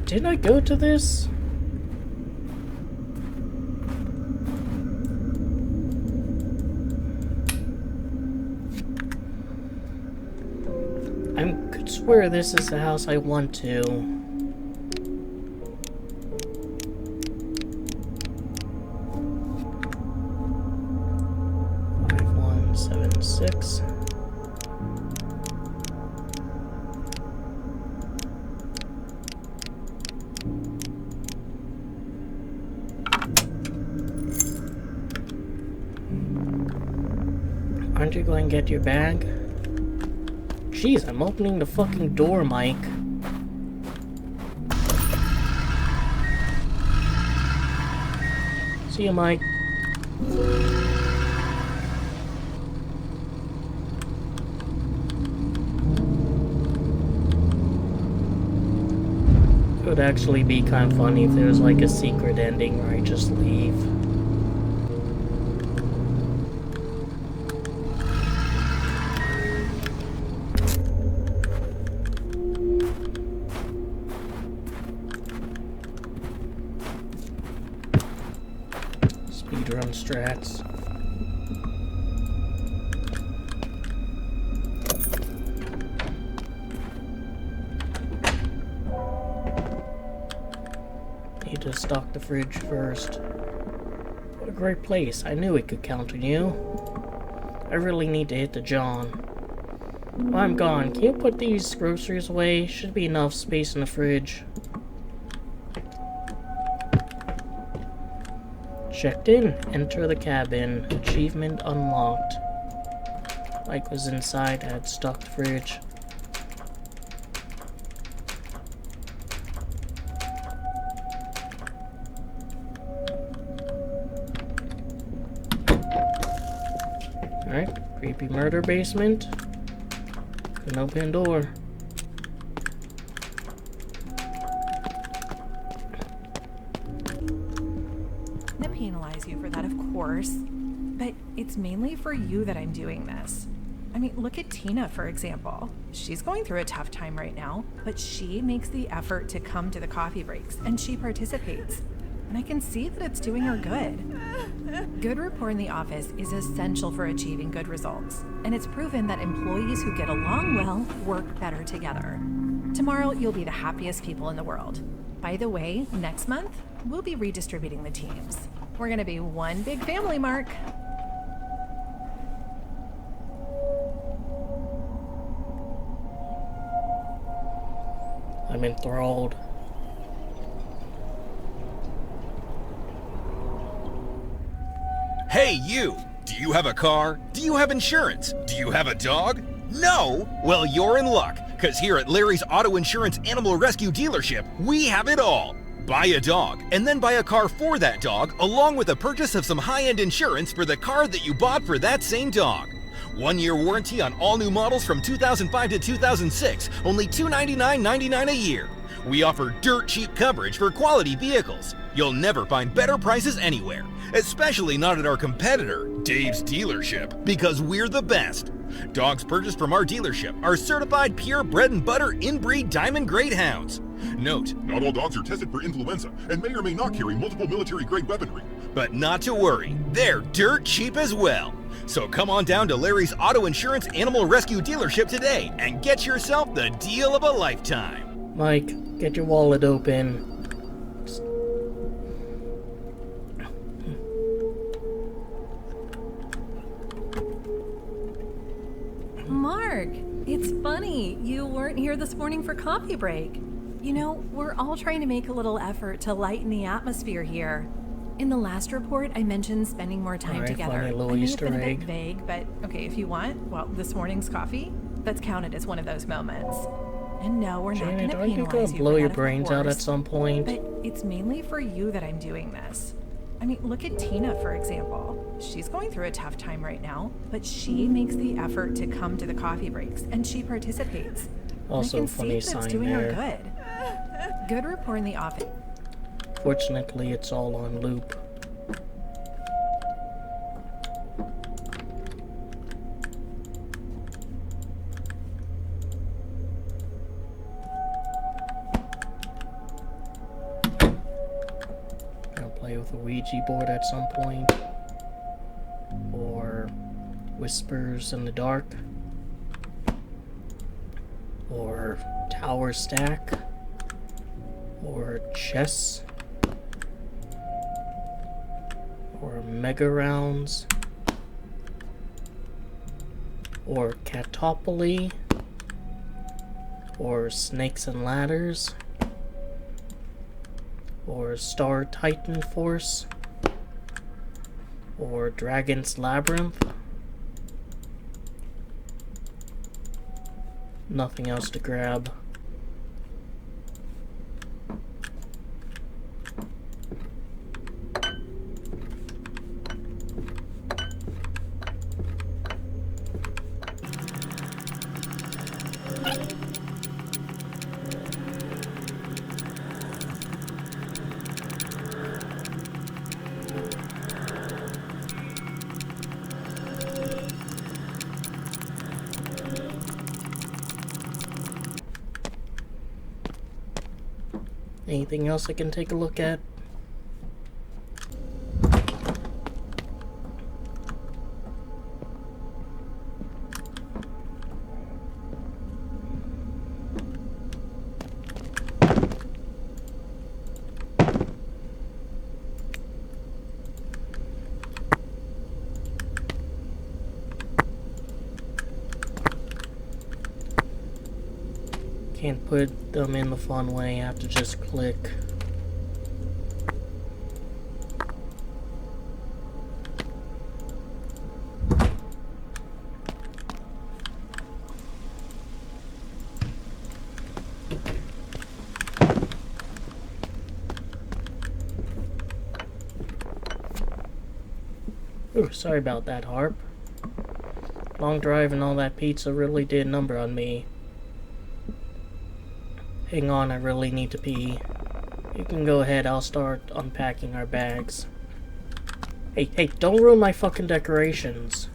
Didn't I go to this? I could swear this is the house I want to. 5176. Aren't you going to get your bag? Jeez, I'm opening the fucking door, Mike. See you, Mike. It would actually be kind of funny if there was like a secret ending where I just leave. Speedrun strats. Need to stock the fridge first. What a great place. I knew we could count on you. I really need to hit the John. While I'm gone, can you put these groceries away? Should be enough space in the fridge. Checked in. Enter the cabin. Achievement unlocked. Mike was inside. I had stocked the fridge. Alright. Creepy murder basement. An open door. Penalize you for that, of course, but it's mainly for you that I'm doing this. I mean, look at Tina, for example. She's going through a tough time right now, but she makes the effort to come to the coffee breaks, and she participates. And I can see that it's doing her good. Good rapport in the office is essential for achieving good results, and it's proven that employees who get along well work better together. Tomorrow, you'll be the happiest people in the world. By the way, next month, we'll be redistributing the teams. We're gonna be one big family, Mark. I'm enthralled. Hey, you! Do you have a car? Do you have insurance? Do you have a dog? No? Well, you're in luck, because here at Larry's Auto Insurance Animal Rescue Dealership, we have it all. Buy a dog, and then buy a car for that dog, along with a purchase of some high-end insurance for the car that you bought for that same dog. 1-year warranty on all new models from 2005 to 2006, only $299.99 a year. We offer dirt cheap coverage for quality vehicles. You'll never find better prices anywhere, especially not at our competitor, Dave's Dealership, because we're the best. Dogs purchased from our dealership are certified pure bread and butter inbreed diamond grade hounds. Note, not all dogs are tested for influenza and may or may not carry multiple military-grade weaponry. but not to worry, they're dirt cheap as well. So come on down to Larry's Auto Insurance Animal Rescue Dealership today and get yourself the deal of a lifetime. Mike, get your wallet open. Mark, it's funny. You weren't here this morning for coffee break. You know, we're all trying to make a little effort to lighten the atmosphere here. In the last report, I mentioned spending more time together. Funny little I may Easter have been a egg. bit vague, but okay, if you want, well, this morning's coffee, that's counted as one of those moments. And no, we're not going Janet, to are you penalize gonna you blow for your that, of brains out at course. some point? But it's mainly for you that I'm doing this. I mean, look at Tina, for example. She's going through a tough time right now, but she makes the effort to come to the coffee breaks, and she participates. Also, I can see funny that it's sign doing there. her good. Good report in the office. Fortunately, it's all on loop. Gonna play with a Ouija board at some point. Or Whispers in the Dark. Or Tower Stack. Or Chess. Or Mega Rounds. Or Catopoly. Or Snakes and Ladders. Or Star Titan Force. Or Dragon's Labyrinth. Nothing else to grab. Anything else I can take a look at? Can't put them in the fun way, I have to just click. Ooh, sorry about that, Harp. Long drive and all that pizza really did a number on me. Hang on, I really need to pee. You can go ahead, I'll start unpacking our bags. Hey, don't ruin my fucking decorations.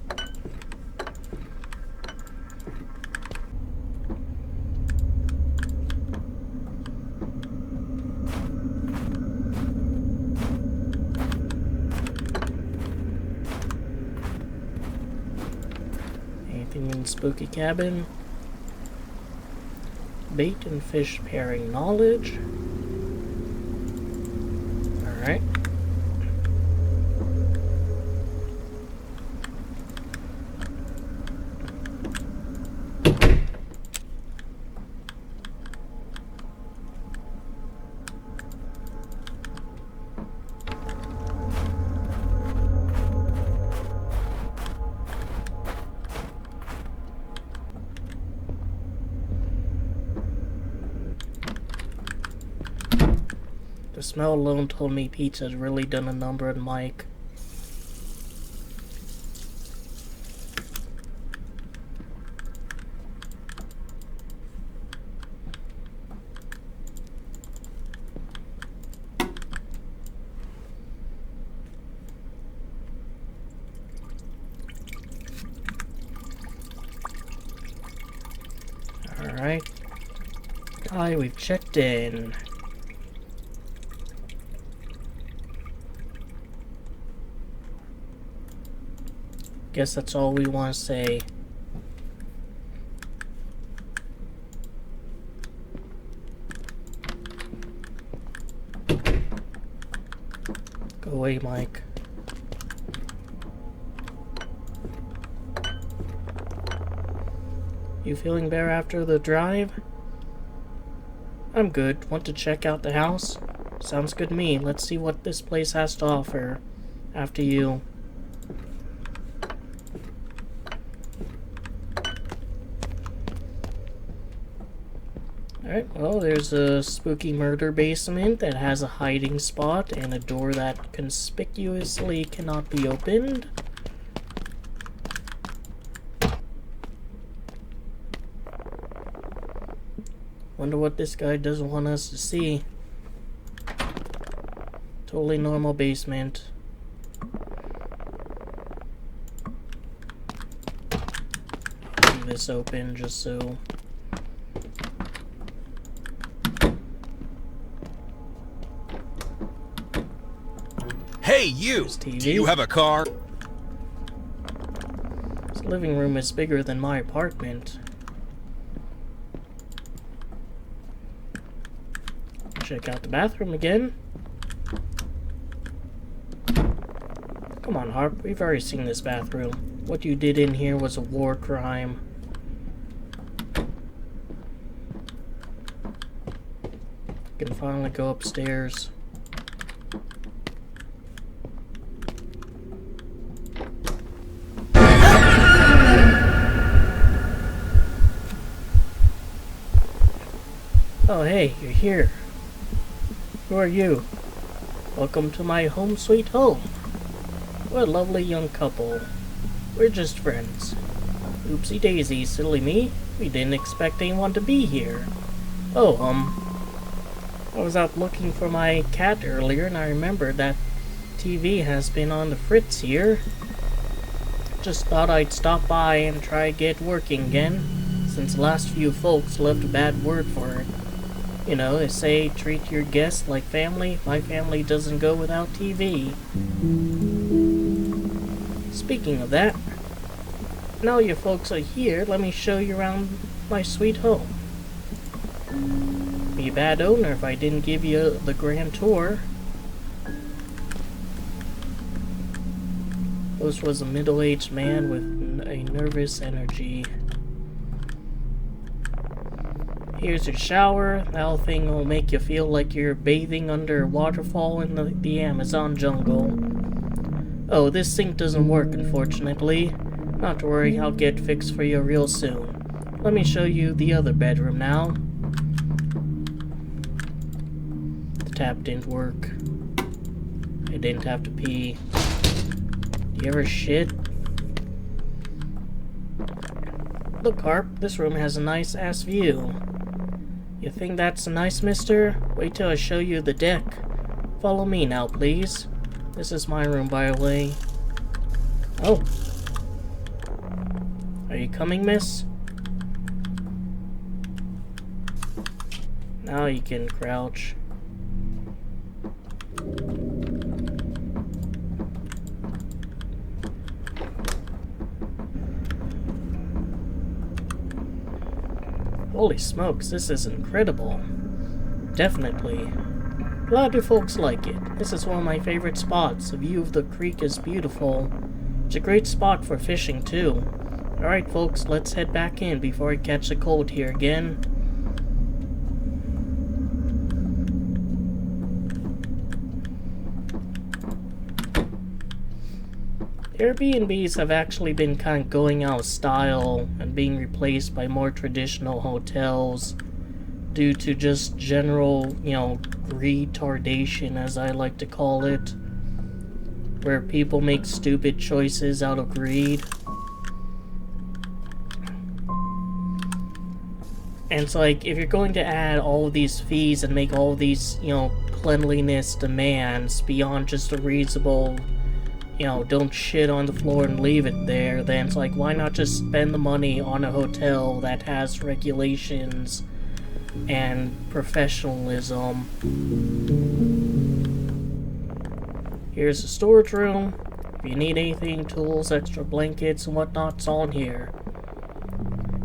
Anything in the spooky cabin? Bait and fish pairing knowledge. Alright. The smell alone told me pizza's really done a number on Mike. Hi, we've checked in. Guess that's all we want to say. Go away, Mike. You feeling better after the drive? I'm good. Want to check out the house? Sounds good to me. Let's see what this place has to offer. After you. Alright, well, there's a spooky murder basement that has a hiding spot and a door that conspicuously cannot be opened. Wonder what this guy doesn't want us to see. Totally normal basement. Leave this open just so. Hey, you! There's TV. Do you have a car? This living room is bigger than my apartment. Check out the bathroom again. Come on, Harp. We've already seen this bathroom. What you did in here was a war crime. Can finally go upstairs. Oh, hey, you're here. Who are you? Welcome to my home sweet home. What a lovely young couple. We're just friends. Oopsie daisy, silly me. We didn't expect anyone to be here. Oh, I was out looking for my cat earlier and I remembered that TV has been on the fritz here. Just thought I'd stop by and try get working again, since the last few folks left a bad word for it. You know, they say treat your guests like family. My family doesn't go without TV. Speaking of that, now you folks are here, let me show you around my sweet home. Be a bad owner if I didn't give you the grand tour. This was a middle-aged man with a nervous energy. Here's your shower. That whole thing will make you feel like you're bathing under a waterfall in the Amazon jungle. Oh, this sink doesn't work, unfortunately. Not to worry, I'll get fixed for you real soon. Let me show you the other bedroom now. The tap didn't work. I didn't have to pee. Do you ever shit? Look, Harp, this room has a nice-ass view. You think that's nice, mister? Wait till I show you the deck. Follow me now, please. This is my room, by the way. Oh. Are you coming, miss? Now you can crouch. Holy smokes, this is incredible. Definitely. Glad you folks like it. This is one of my favorite spots. The view of the creek is beautiful. It's a great spot for fishing, too. Alright, folks, let's head back in before I catch a cold here again. Airbnbs have actually been kind of going out of style and being replaced by more traditional hotels due to just general, retardation, as I like to call it, where people make stupid choices out of greed. And it's like, if you're going to add all of these fees and make all of these, cleanliness demands beyond just a reasonable, don't shit on the floor and leave it there, then it's like, why not just spend the money on a hotel that has regulations and professionalism. Here's the storage room. If you need anything, tools, extra blankets, and whatnot, it's all in here.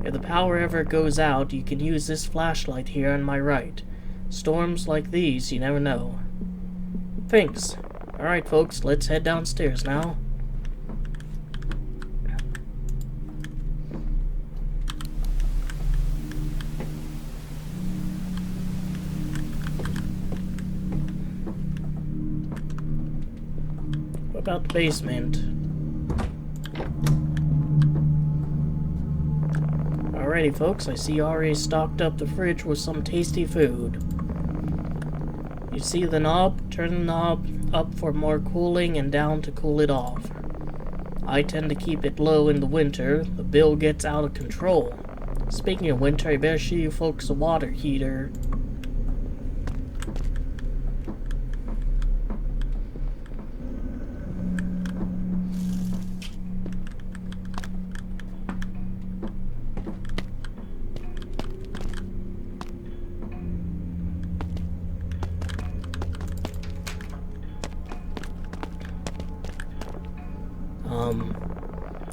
If the power ever goes out, you can use this flashlight here on my right. Storms like these, you never know. Thanks. Alright folks, let's head downstairs now. What about the basement? Alrighty folks, I see you already stocked up the fridge with some tasty food. You see the knob? Turn the knob up for more cooling and down to cool it off. I tend to keep it low in the winter. The bill gets out of control. Speaking of winter, I better show you folks a water heater.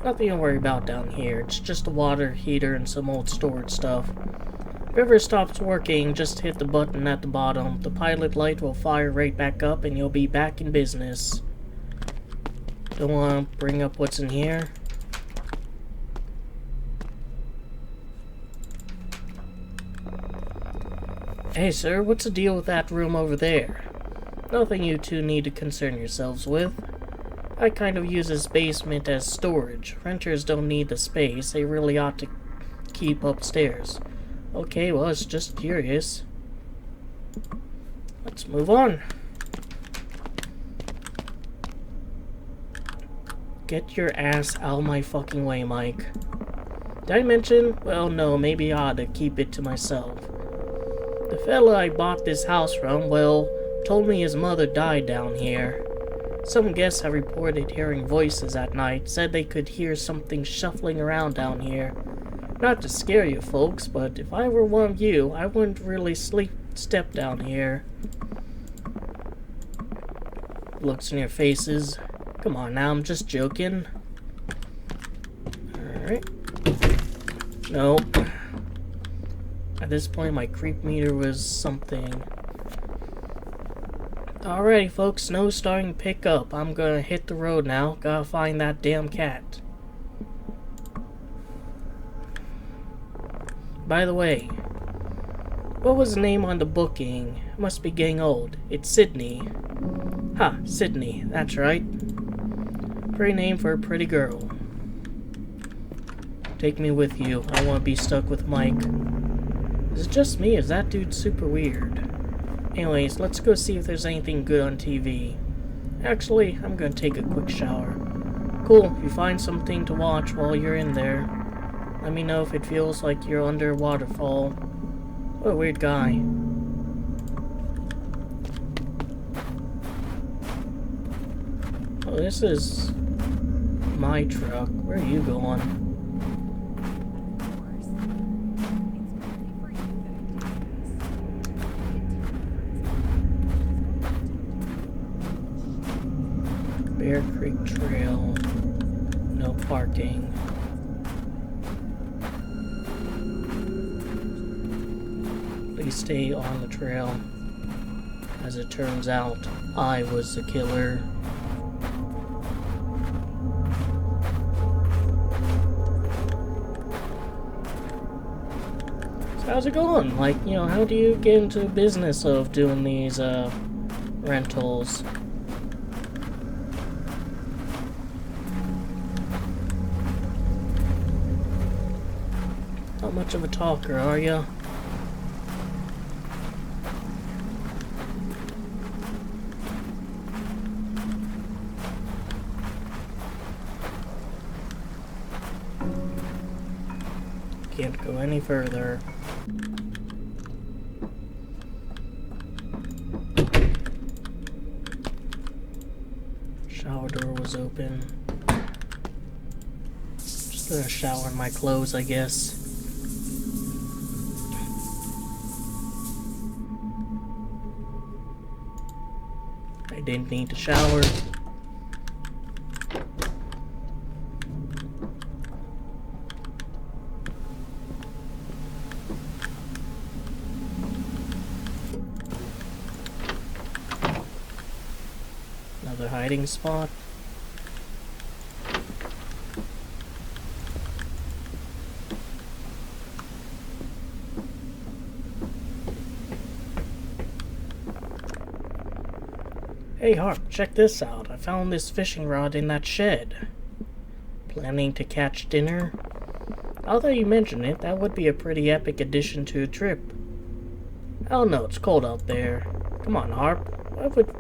Nothing to worry about down here. It's just a water heater and some old storage stuff. If it ever stops working, just hit the button at the bottom. The pilot light will fire right back up and you'll be back in business. Don't want to bring up what's in here. Hey sir, what's the deal with that room over there? Nothing you two need to concern yourselves with. I kind of use this basement as storage. Renters don't need the space. They really ought to keep upstairs. Okay, well, it's just curious. Let's move on. Get your ass out of my fucking way, Mike. Did I mention? Well, no, maybe I ought to keep it to myself. The fella I bought this house from, well, told me his mother died down here. Some guests have reported hearing voices at night, said they could hear something shuffling around down here. Not to scare you folks, but if I were one of you, I wouldn't really step down here. Looks in your faces. Come on now, I'm just joking. Alright. No. At this point, my creep meter was something. Alrighty folks, snow's starting to pick up. I'm gonna hit the road now. Gotta find that damn cat. By the way, what was the name on the booking? It must be getting old. It's Sydney. Ha, Sydney, that's right. Pretty name for a pretty girl. Take me with you. I don't want to be stuck with Mike. Is it just me? Is that dude super weird? Anyways, let's go see if there's anything good on TV. Actually, I'm gonna take a quick shower. Cool, if you find something to watch while you're in there, let me know if it feels like you're under a waterfall. What a weird guy. Oh, this is my truck. Where are you going? Bear Creek Trail, no parking. Please stay on the trail. As it turns out, I was the killer. So how's it going? Like, you know, how do you get into the business of doing these rentals? Not much of a talker, are ya? Can't go any further. Shower door was open. Just gonna shower in my clothes, I guess. didn't need to shower. Another hiding spot. Hey Harp, check this out. I found this fishing rod in that shed. Planning to catch dinner? Now that you mention it, that would be a pretty epic addition to a trip. Oh no, it's cold out there. Come on, Harp. What would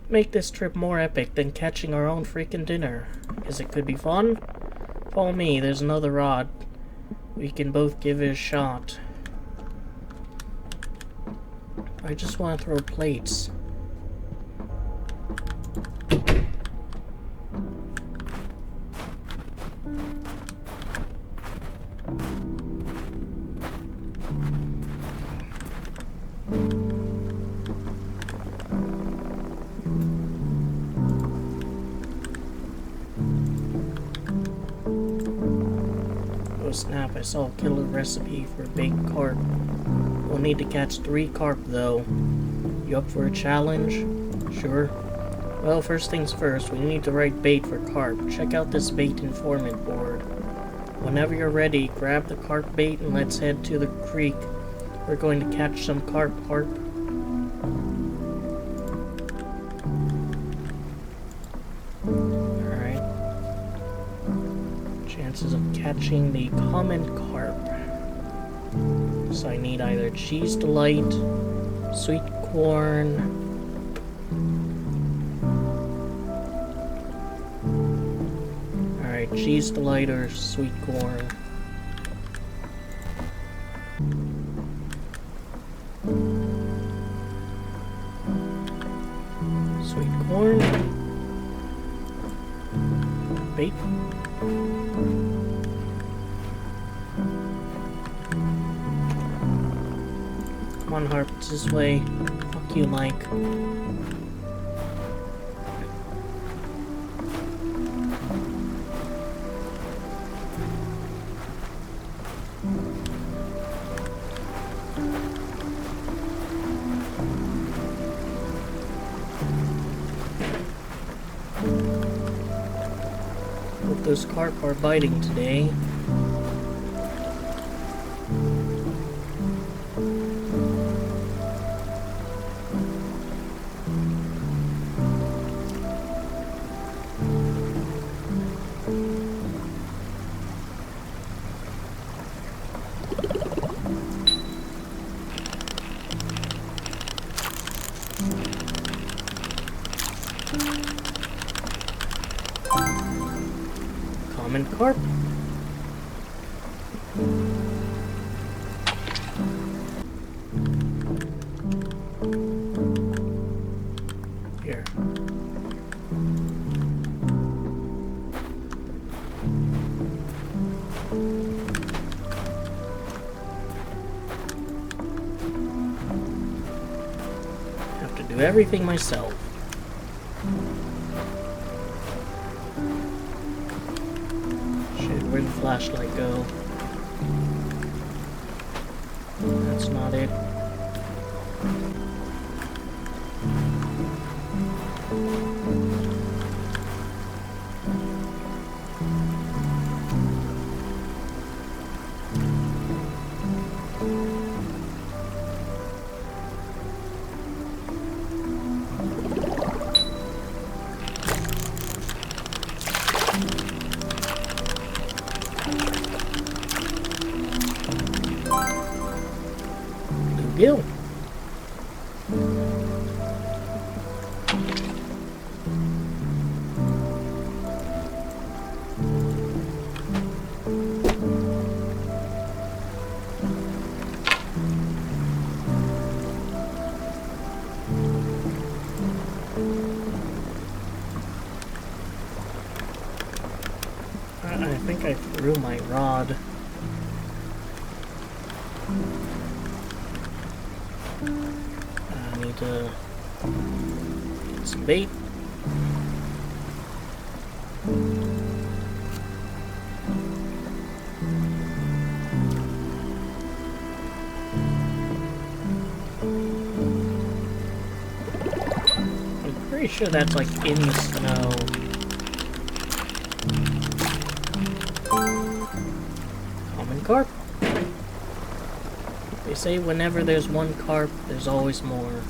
make this trip more epic than catching our own freaking dinner? Guess it could be fun? Follow me, there's another rod. We can both give it a shot. I just want to throw plates. Oh snap, I saw a killer recipe for baked carp. We'll need to catch 3 carp though. You up for a challenge? Sure. Well, first things first, we need the right bait for carp. Check out this bait informant board. Whenever you're ready, grab the carp bait and let's head to the creek. We're going to catch some carp, Harp. Alright. Chances of catching the common carp. So I need either cheese delight, sweet corn, cheese delight or sweet corn. Sweet corn. Bait. Come on, Harp, it's this way. Fuck you, Mike. Hope those carp are biting today. Common carp. Here. Have to do everything myself. Where'd the flashlight go? That's not it. Deal. I think I threw my rod. I need to Some bait. I'm pretty sure that's like in the snow. Common carp. They say whenever there's one carp, there's always more.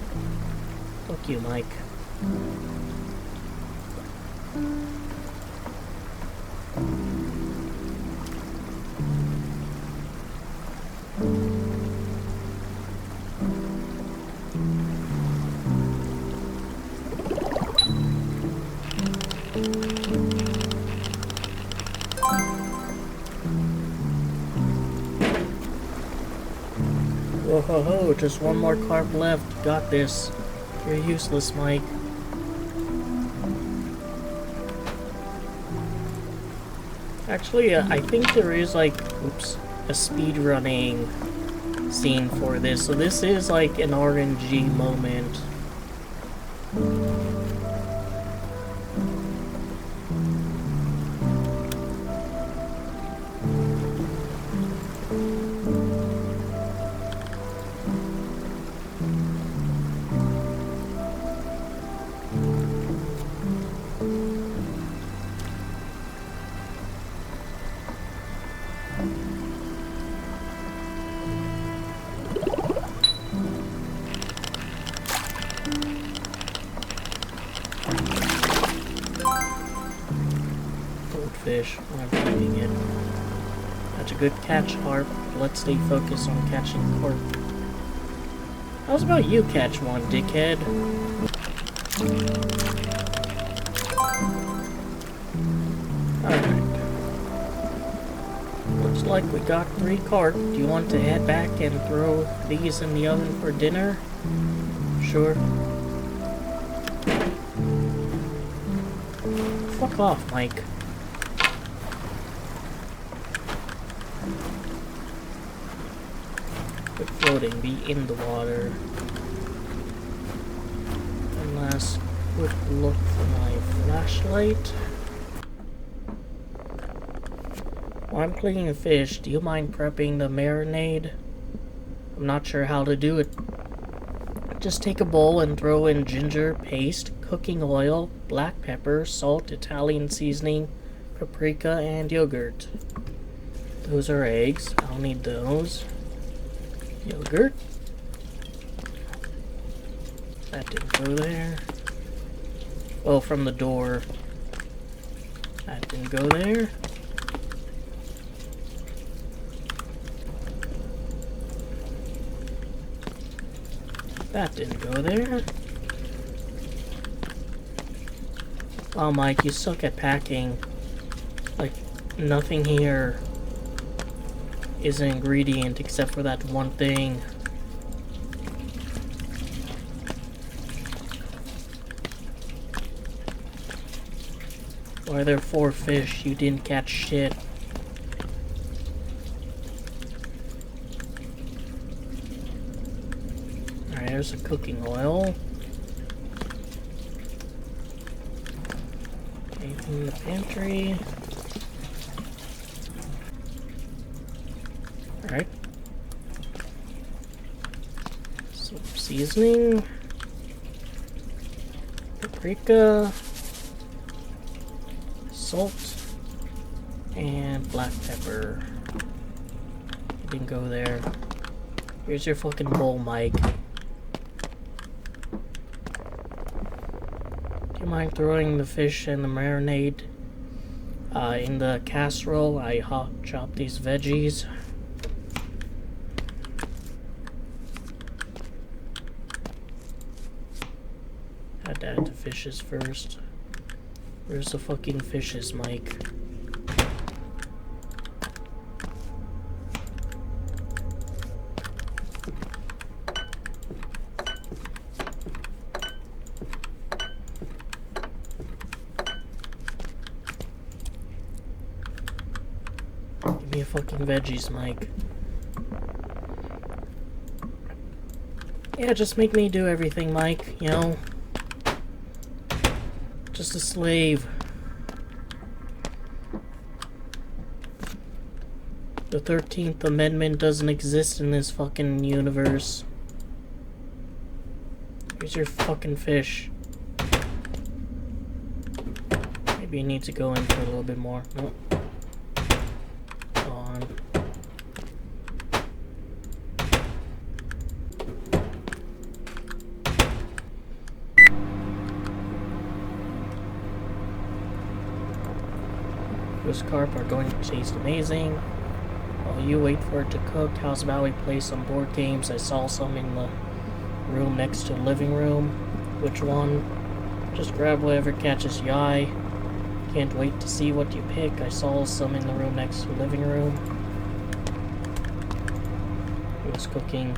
Fuck you, Mike. Whoa ho ho, just one more carp left. Got this. You're useless, Mike. Actually, I think there is like, oops, a speedrunning scene for this. So this is like an RNG moment. Goldfish, I'm eating it. That's a good catch, Harp. Let's stay focused on catching carp. How's about you catch one, dickhead? Alright. Looks like we got 3 carp. Do you want to head back and throw these in the oven for dinner? Sure. Fuck off, Mike. Quit floating, be in the water. One last quick look for my flashlight. While I'm cleaning the fish, do you mind prepping the marinade? I'm not sure how to do it. Just take a bowl and throw in ginger paste, cooking oil, black pepper, salt, Italian seasoning, paprika, and yogurt. Those are eggs. I'll need those. Yogurt. That didn't go there. Oh, from the door. That didn't go there. That didn't go there. Wow, Mike, you suck at packing. Like, nothing here is an ingredient except for that one thing. Why are there 4 fish? You didn't catch shit. Alright, there's a cooking oil. Anything in the pantry? Alright. Some seasoning. Paprika. Salt. And black pepper. Didn't go there. Here's your fucking bowl, Mike. Do you mind throwing the fish and the marinade in the casserole? I hot chop these veggies. Had to add the fishes first. Where's the fucking fishes, Mike? Give me a fucking veggies, Mike. Yeah, just make me do everything, Mike, you know? just a slave. The 13th Amendment doesn't exist in this fucking universe. Here's your fucking fish. Maybe you need to go in for a little bit more. Nope. Go on. Those carp are going to taste amazing. While you wait for it to cook, how's about we play some board games? I saw some in the room next to the living room. Which one? Just grab whatever catches your eye. Can't wait to see what you pick. I saw some in the room next to the living room. It was cooking.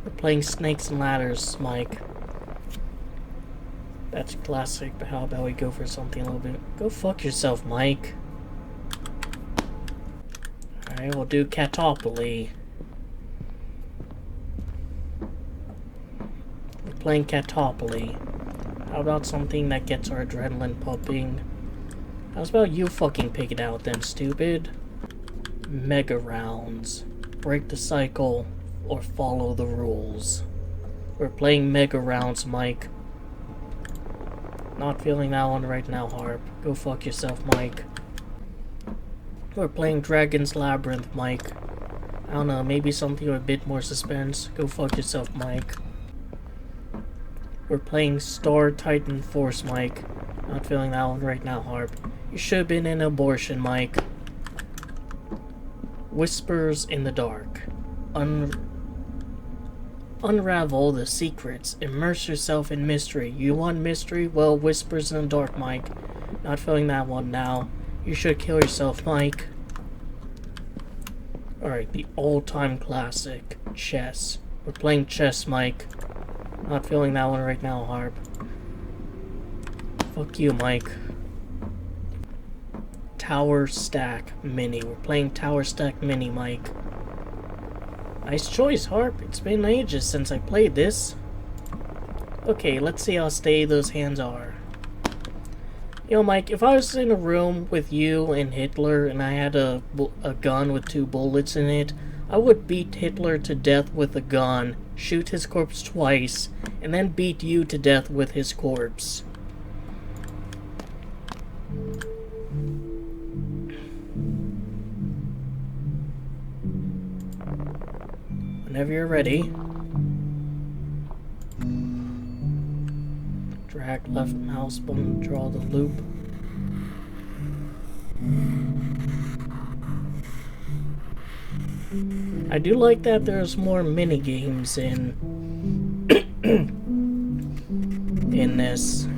We're playing Snakes and Ladders, Mike. That's classic, but how about we go for something a little bit... Go fuck yourself, Mike. Alright, we'll do Catopoly. We're playing Catopoly. How about something that gets our adrenaline pumping? How's about you fucking pick it out then, stupid? Mega rounds. Break the cycle or follow the rules. We're playing mega rounds, Mike. Not feeling that one right now, Harp. Go fuck yourself, Mike. We're playing Dragon's Labyrinth, Mike. I don't know, maybe something with a bit more suspense. Go fuck yourself, Mike. We're playing Star Titan Force, Mike. Not feeling that one right now, Harp. You should have been in abortion, Mike. Whispers in the Dark. Unravel the secrets. Immerse yourself in mystery. You want mystery? Well, Whispers in the Dark, Mike. Not feeling that one now. You should kill yourself, Mike. Alright, the all-time classic. Chess. We're playing chess, Mike. Not feeling that one right now, Harp. Fuck you, Mike. Tower Stack Mini. We're playing Tower Stack Mini, Mike. Nice choice, Harp. It's been ages since I played this. Okay, let's see how steady those hands are. You know, Mike, if I was in a room with you and Hitler and I had a gun with 2 bullets in it, I would beat Hitler to death with a gun, shoot his corpse twice, and then beat you to death with his corpse. Whenever you're ready. Drag left mouse button, draw the loop. I do like that there's more mini games in in this.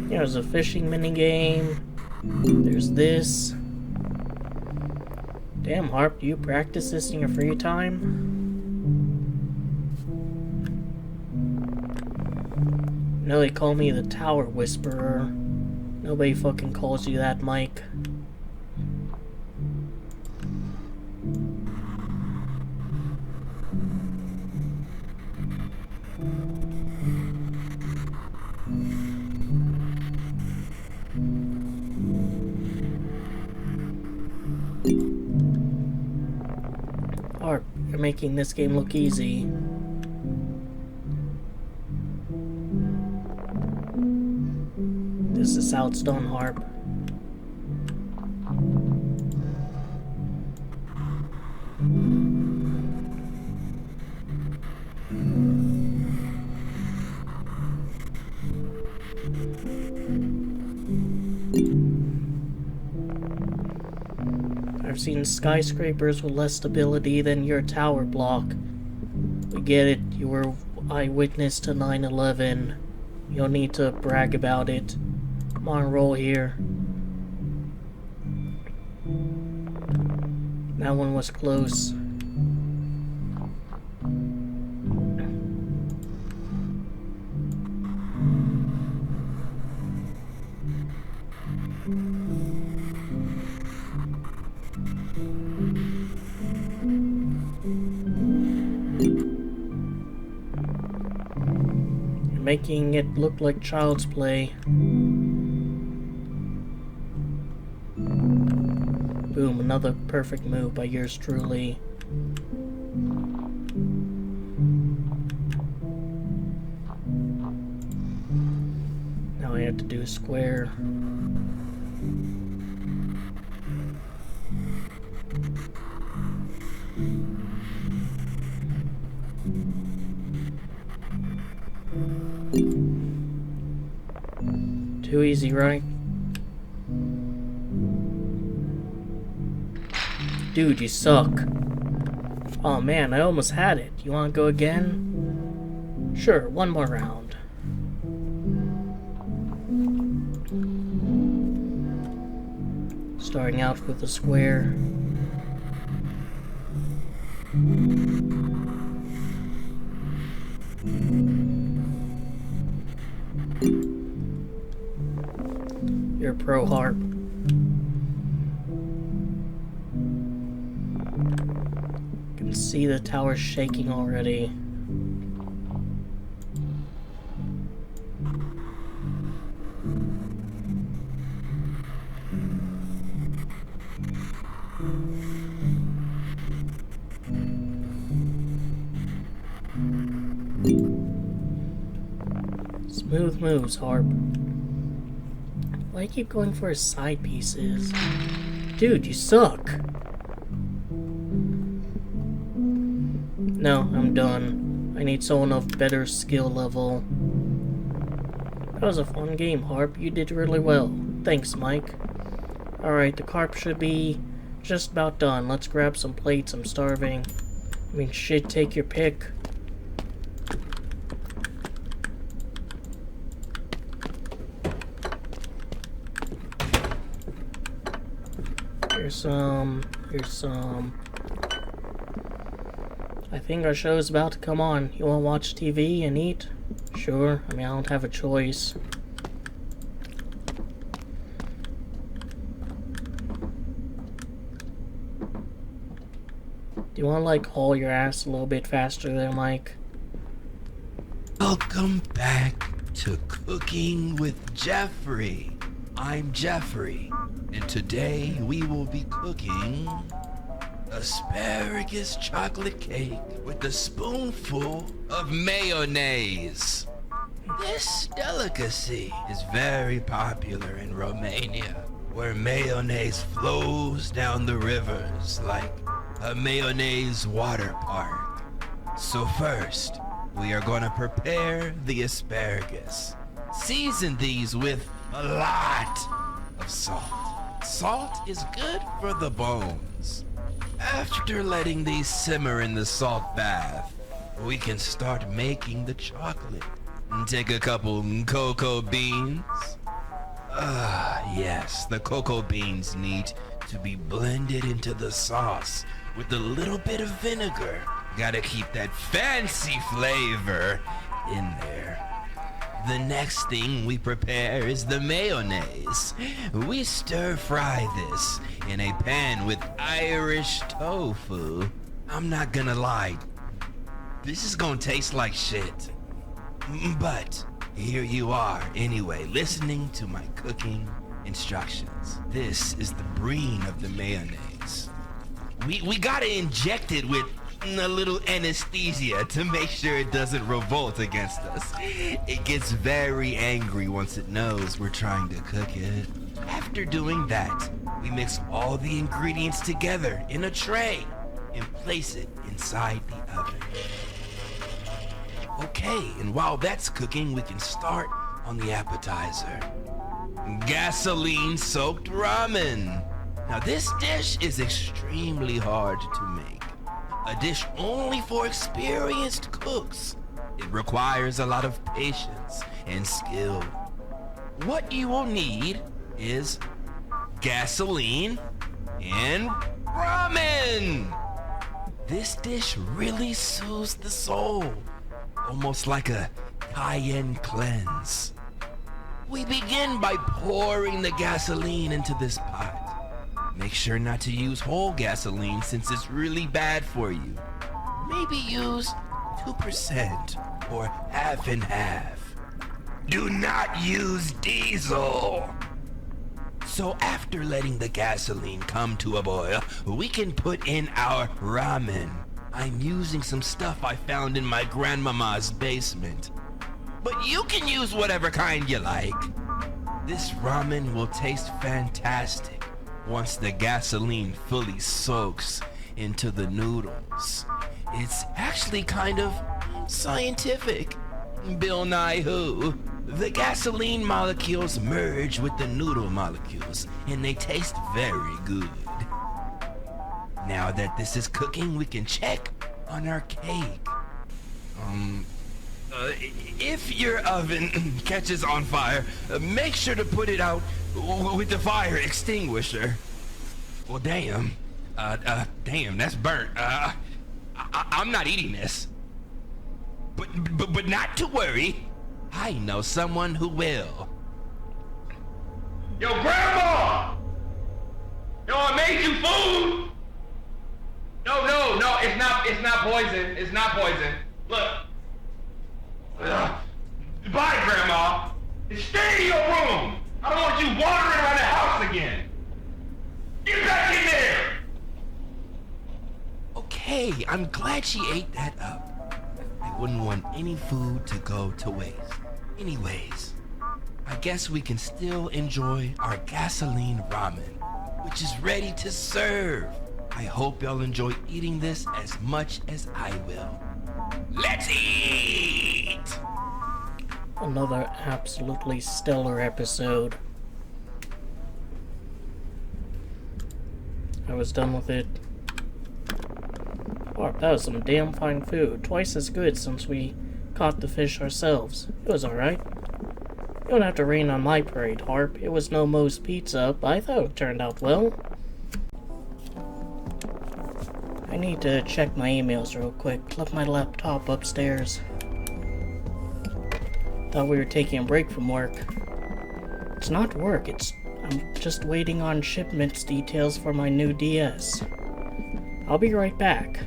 Yeah, there's a fishing mini game. There's this. Damn, Harp, do you practice this in your free time? No, they call me the Tower Whisperer. Nobody fucking calls you that, Mike. Harp, you're making this game look easy. This is how it's done, Harp. I've seen skyscrapers with less stability than your tower block. We get it, you were eyewitness to 9/11. You don't need to brag about it. Come on, roll here. That one was close. making it look like child's play. Boom, another perfect move by yours truly. Now I have to do a square. Too easy, right? Dude, you suck. Oh man, I almost had it. You wanna go again? Sure, one more round. Starting out with a square. You're pro harp. Can see the tower shaking already. Smooth moves, harp. Why do you keep going for his side pieces? Dude, you suck. No, I'm done. I need someone of better skill level. That was a fun game, Harp. You did really well. Thanks, Mike. Alright, the carp should be just about done. Let's grab some plates. I'm starving. I mean, shit, take your pick. Here's some. I think our show's about to come on. You wanna watch TV and eat? Sure, I mean, I don't have a choice. Do you wanna, like, haul your ass a little bit faster there, Mike? Welcome back to Cooking with Jeffrey. I'm Jeffrey, and today we will be cooking asparagus chocolate cake with a spoonful of mayonnaise. This delicacy is very popular in Romania, where mayonnaise flows down the rivers like a mayonnaise water park. So first, we are going to prepare the asparagus. Season these with a lot of salt. Salt is good for the bones. After letting these simmer in the salt bath, we can start making the chocolate. Take a couple cocoa beans. Yes, the cocoa beans need to be blended into the sauce with a little bit of vinegar. Gotta keep that fancy flavor in there. The next thing we prepare is the mayonnaise. We stir fry this in a pan with Irish tofu. I'm not gonna lie, this is gonna taste like shit. But here you are anyway, listening to my cooking instructions. This is the brine of the mayonnaise. We gotta inject it with a little anesthesia to make sure it doesn't revolt against us. It gets very angry once it knows we're trying to cook it. After doing that, we mix all the ingredients together in a tray and place it inside the oven. Okay, and while that's cooking, we can start on the appetizer. Gasoline-soaked ramen. Now this dish is extremely hard to make. A dish only for experienced cooks. It requires a lot of patience and skill. What you will need is gasoline and ramen. This dish really soothes the soul, almost like a cayenne cleanse. We begin by pouring the gasoline into this pot. Make sure not to use whole gasoline since it's really bad for you. Maybe use 2% or half and half. Do not use diesel. So after letting the gasoline come to a boil, we can put in our ramen. I'm using some stuff I found in my grandmama's basement. But you can use whatever kind you like. This ramen will taste fantastic once the gasoline fully soaks into the noodles. It's actually kind of scientific. Bill Nye Who. The gasoline molecules merge with the noodle molecules, and they taste very good. Now that this is cooking, we can check on our cake. If your oven catches on fire, make sure to put it out with the fire extinguisher. Well, damn. Damn, that's burnt. I'm not eating this. But not to worry. I know someone who will. Yo, Grandma! Yo, I made you food! No, it's not poison. It's not poison. Look. Bye, Grandma. Stay in your room. I don't want you wandering around the house again. Get back in there! Okay, I'm glad she ate that up. I wouldn't want any food to go to waste. Anyways, I guess we can still enjoy our gasoline ramen, which is ready to serve. I hope y'all enjoy eating this as much as I will. Let's eat! Another absolutely stellar episode. I was done with it. Wow, that was some damn fine food. Twice as good since we caught the fish ourselves. It was alright. You don't have to rain on my parade, Harp. It was no Moe's Pizza, but I thought it turned out well. I need to check my emails real quick. Left my laptop upstairs. Thought we were taking a break from work. It's not work, I'm just waiting on shipments details for my new DS. I'll be right back.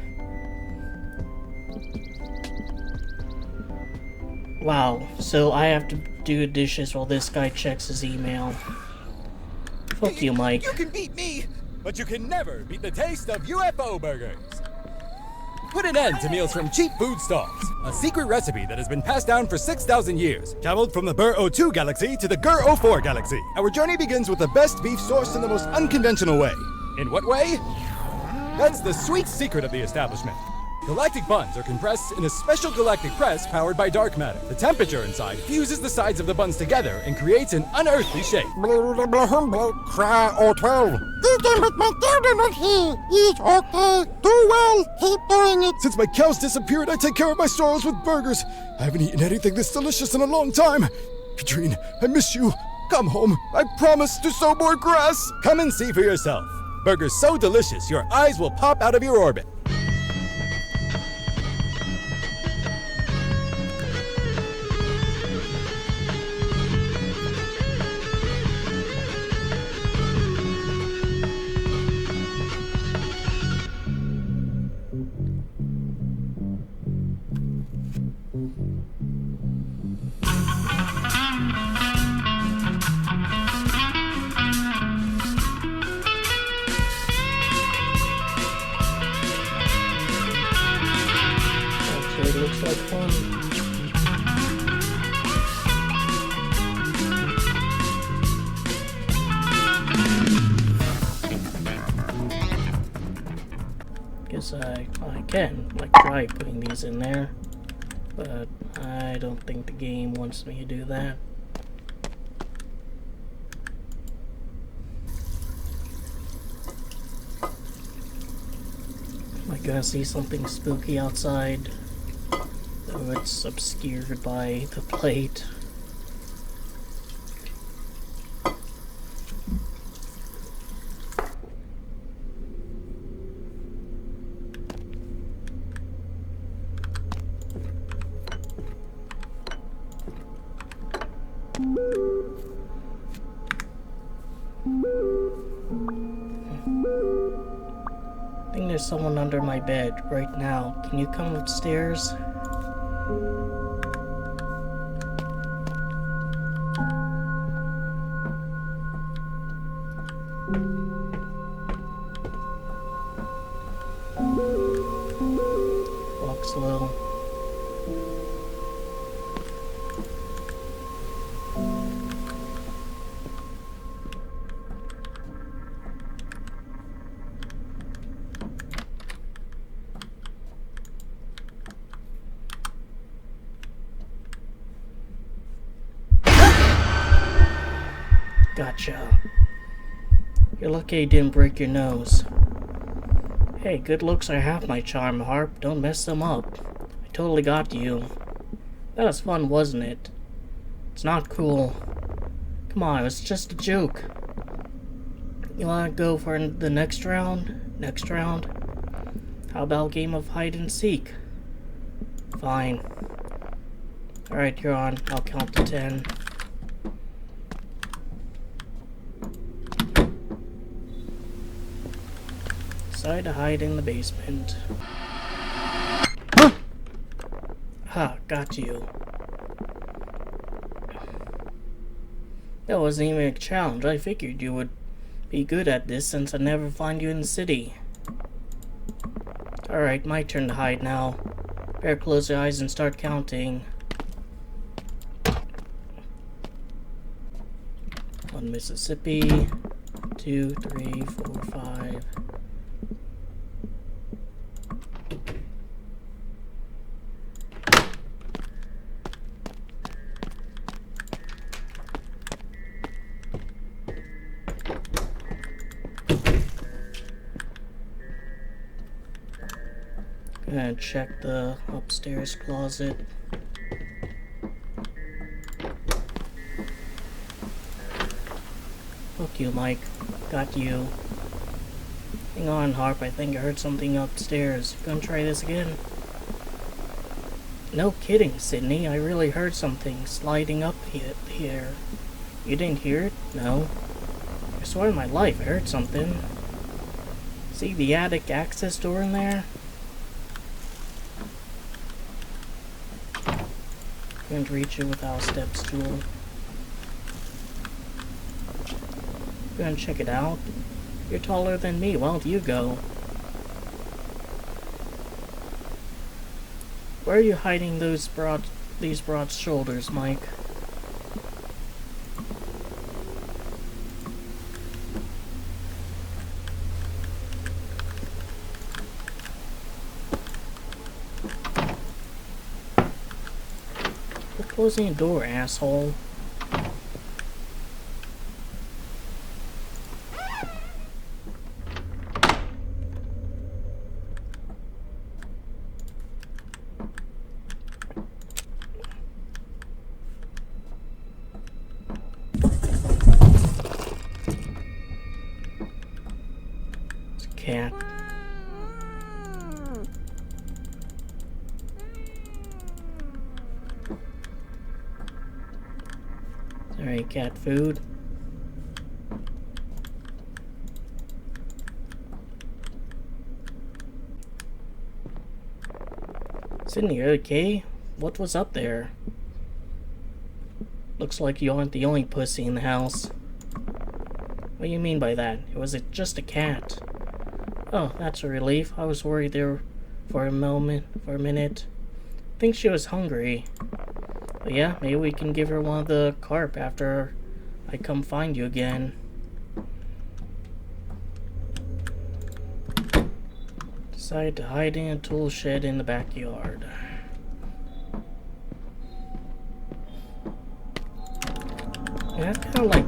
Wow, so I have to do dishes while this guy checks his email. Fuck you, Mike. You can beat me, but you can never beat the taste of UFO burgers. Put an end to meals from cheap food stalls. A secret recipe that has been passed down for 6,000 years. Traveled from the Burr 02 galaxy to the Gur 04 galaxy. Our journey begins with the best beef sourced in the most unconventional way. In what way? That's the sweet secret of the establishment. Galactic buns are compressed in a special galactic press powered by dark matter. The temperature inside fuses the sides of the buns together and creates an unearthly shape. Cry or 12. But my daughter not here. Eat okay. Do well. Keep doing it. Since my cows disappeared, I take care of my sorrows with burgers. I haven't eaten anything this delicious in a long time. Katrine, I miss you. Come home. I promise to sow more grass. Come and see for yourself. Burgers so delicious, your eyes will pop out of your orbit. Looks like fun. Guess I can, like, try putting these in there, but I don't think the game wants me to do that. Am I gonna see something spooky outside? Though it's obscured by the plate. I think there's someone under my bed right now. Can you come upstairs? slow. Gotcha. You're lucky I didn't break your nose. Hey, good looks are half my charm, Harp. Don't mess them up. I totally got you. That was fun, wasn't it? It's not cool. Come on, it was just a joke. You wanna go for the next round? Next round? How about a game of hide and seek? Fine. Alright, you're on. I'll count to 10. Decide to hide in the basement. Ha, got you. That wasn't even a challenge. I figured you would be good at this since I never find you in the city. Alright, my turn to hide now. Better close your eyes and start counting. 1 Mississippi. 2, 3, 4, 5. Gonna check the upstairs closet. Fuck you, Mike. Got you. Hang on, Harp. I think I heard something upstairs. Gonna try this again? No kidding, Sydney. I really heard something sliding up here. You didn't hear it? No. I swear on my life I heard something. See the attic access door in there? Couldn't reach it without a step stool. Gonna check it out. You're taller than me. Why don't you go? Where are you hiding these broad shoulders, Mike? Quit closing the door, asshole. Cat. Sorry, cat food. Sydney, okay? What was up there? Looks like you aren't the only pussy in the house. What do you mean by that? It was just a cat. Oh, that's a relief. I was worried there for a minute. Think she was hungry. But yeah, maybe we can give her one of the carp after I come find you again. Decided to hide in a tool shed in the backyard. Yeah, that's kind of like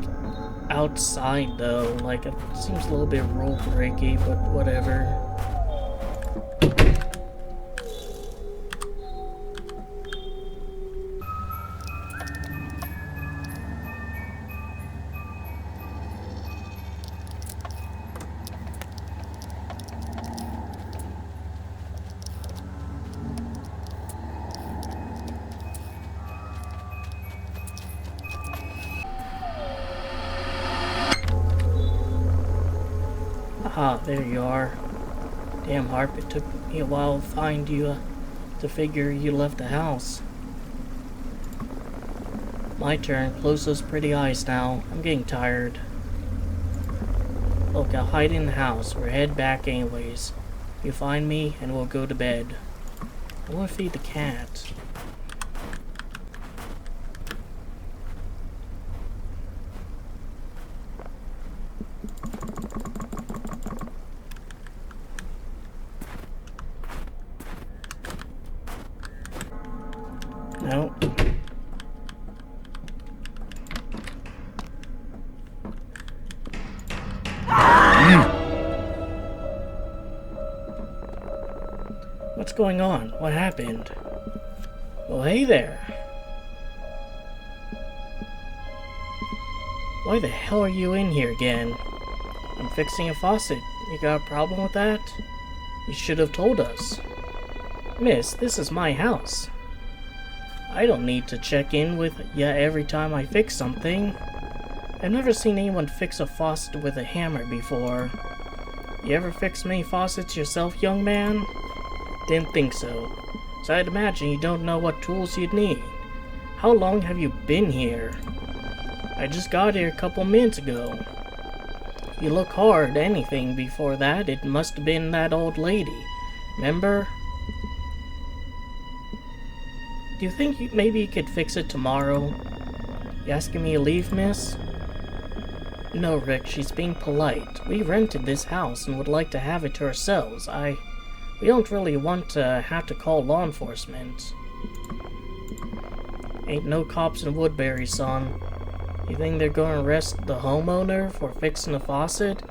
outside though, like it seems a little bit rule breaky, but whatever. Ah, there you are. Damn, Harp, it took me a while to find you, to figure you left the house. My turn. Close those pretty eyes now. I'm getting tired. Look, I'll hide in the house. We'll head back anyways. You find me, and we'll go to bed. I want to feed the cat. No. What's going on? What happened? Well, hey there. Why the hell are you in here again? I'm fixing a faucet. You got a problem with that? You should have told us. Miss, this is my house. I don't need to check in with ya every time I fix something. I've never seen anyone fix a faucet with a hammer before. You ever fix many faucets yourself, young man? Didn't think so. So I'd imagine you don't know what tools you'd need. How long have you been here? I just got here a couple minutes ago. You look hard. Anything before that, it must have been that old lady. Remember? Do you think maybe you could fix it tomorrow? You asking me to leave, miss? No, Rick, she's being polite. We rented this house and would like to have it to ourselves. We don't really want to have to call law enforcement. Ain't no cops in Woodbury, son. You think they're gonna arrest the homeowner for fixing a faucet?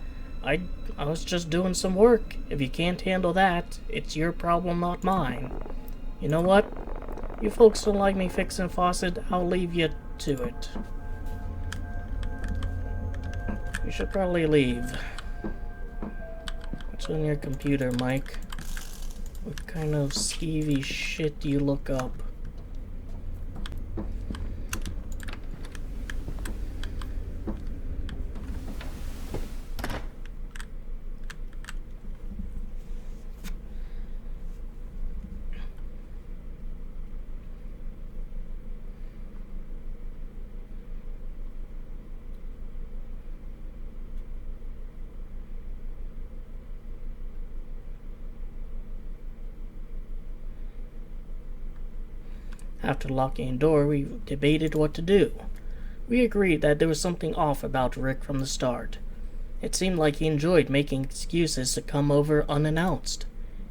I was just doing some work. If you can't handle that, it's your problem, not mine. You know what? You folks don't like me fixing a faucet, I'll leave you to it. You should probably leave. What's on your computer, Mike? What kind of skeevy shit do you look up? After locking the door, we debated what to do. We agreed that there was something off about Rick from the start. It seemed like he enjoyed making excuses to come over unannounced.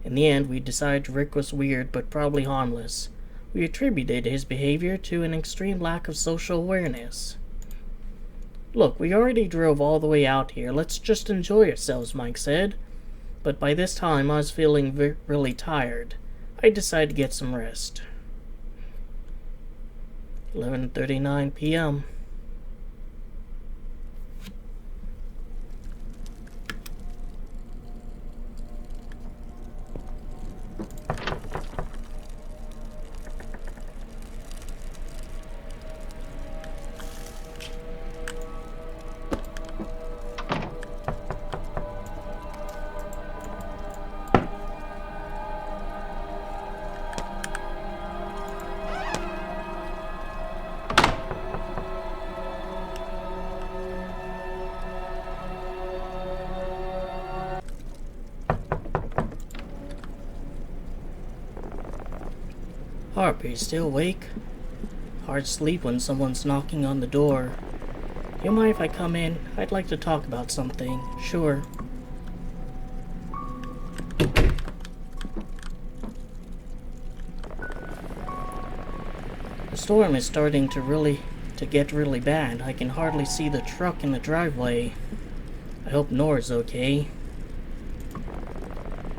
In the end, we decided Rick was weird but probably harmless. We attributed his behavior to an extreme lack of social awareness. Look, we already drove all the way out here. Let's just enjoy ourselves, Mike said. But by this time, I was feeling really tired. I decided to get some rest. 11:39 p.m. Harper, you still awake? Hard sleep when someone's knocking on the door. Do you mind if I come in? I'd like to talk about something. Sure. The storm is starting to get really bad. I can hardly see the truck in the driveway. I hope Nora's okay.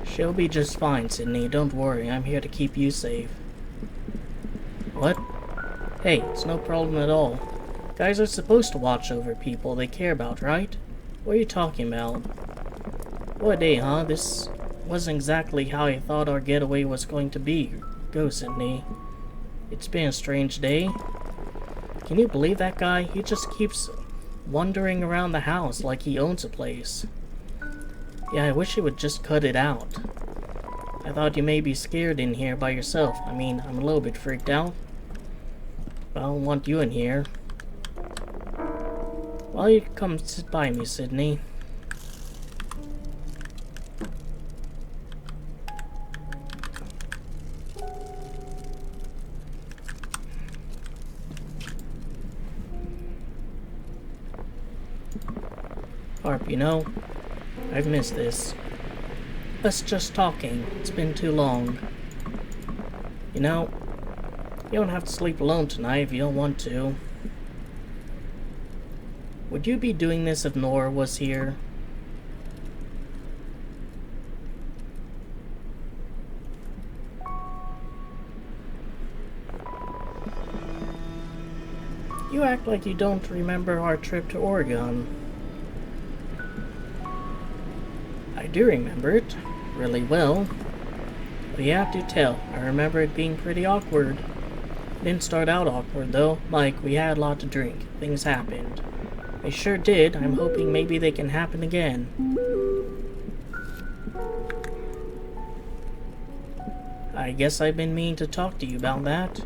She'll be just fine, Sydney. Don't worry. I'm here to keep you safe. What? Hey, it's no problem at all. Guys are supposed to watch over people they care about, right? What are you talking about? What a day, huh? This wasn't exactly how I thought our getaway was going to be. Go, Sydney. It's been a strange day. Can you believe that guy? He just keeps wandering around the house like he owns a place. Yeah, I wish he would just cut it out. I thought you may be scared in here by yourself. I mean, I'm a little bit freaked out. But I don't want you in here. Well, you come sit by me, Sydney. Harp, you know, I've missed this. Us just talking. It's been too long. You know, you don't have to sleep alone tonight if you don't want to. Would you be doing this if Nora was here? You act like you don't remember our trip to Oregon. I do remember it really well. But you have to tell, I remember it being pretty awkward. Didn't start out awkward though. Like, we had a lot to drink. Things happened. They sure did. I'm hoping maybe they can happen again. I guess I've been meaning to talk to you about that.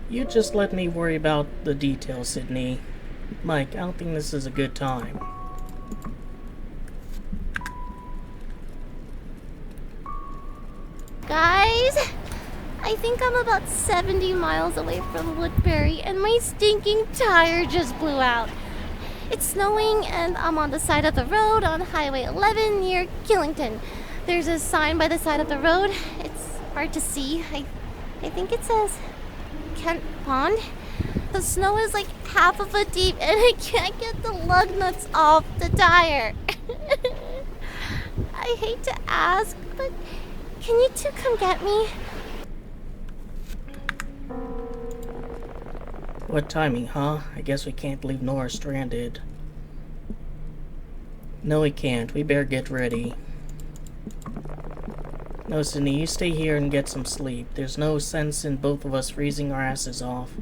You just let me worry about the details, Sydney. Mike, I don't think this is a good time. Guys, I think I'm about 70 miles away from Woodbury and my stinking tire just blew out. It's snowing and I'm on the side of the road on Highway 11 near Killington. There's a sign by the side of the road. It's hard to see. I think it says Kent Pond. The snow is like half a foot deep and I can't get the lug nuts off the tire. I hate to ask, but can you two come get me? What timing, huh? I guess we can't leave Nora stranded. No, we can't. We better get ready. No, Sydney, you stay here and get some sleep. There's no sense in both of us freezing our asses off.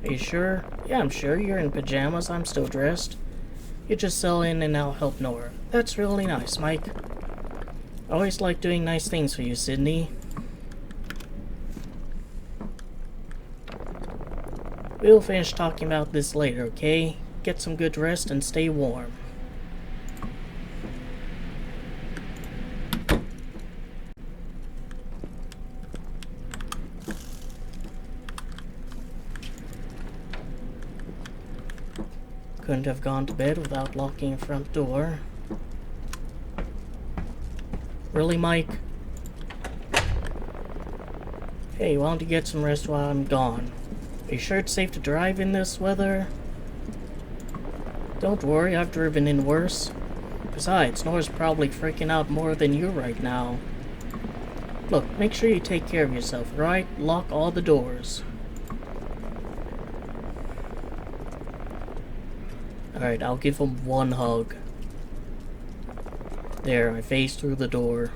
Are you sure? Yeah, I'm sure. You're in pajamas. I'm still dressed. You just settle in and I'll help Nora. That's really nice, Mike. I always like doing nice things for you, Sydney. We'll finish talking about this later, okay? Get some good rest and stay warm. Couldn't have gone to bed without locking the front door. Really, Mike? Hey, why don't you get some rest while I'm gone? Are you sure it's safe to drive in this weather? Don't worry, I've driven in worse. Besides, Nora's probably freaking out more than you right now. Look, make sure you take care of yourself, right? Lock all the doors. Alright, I'll give him one hug. There, I faced through the door.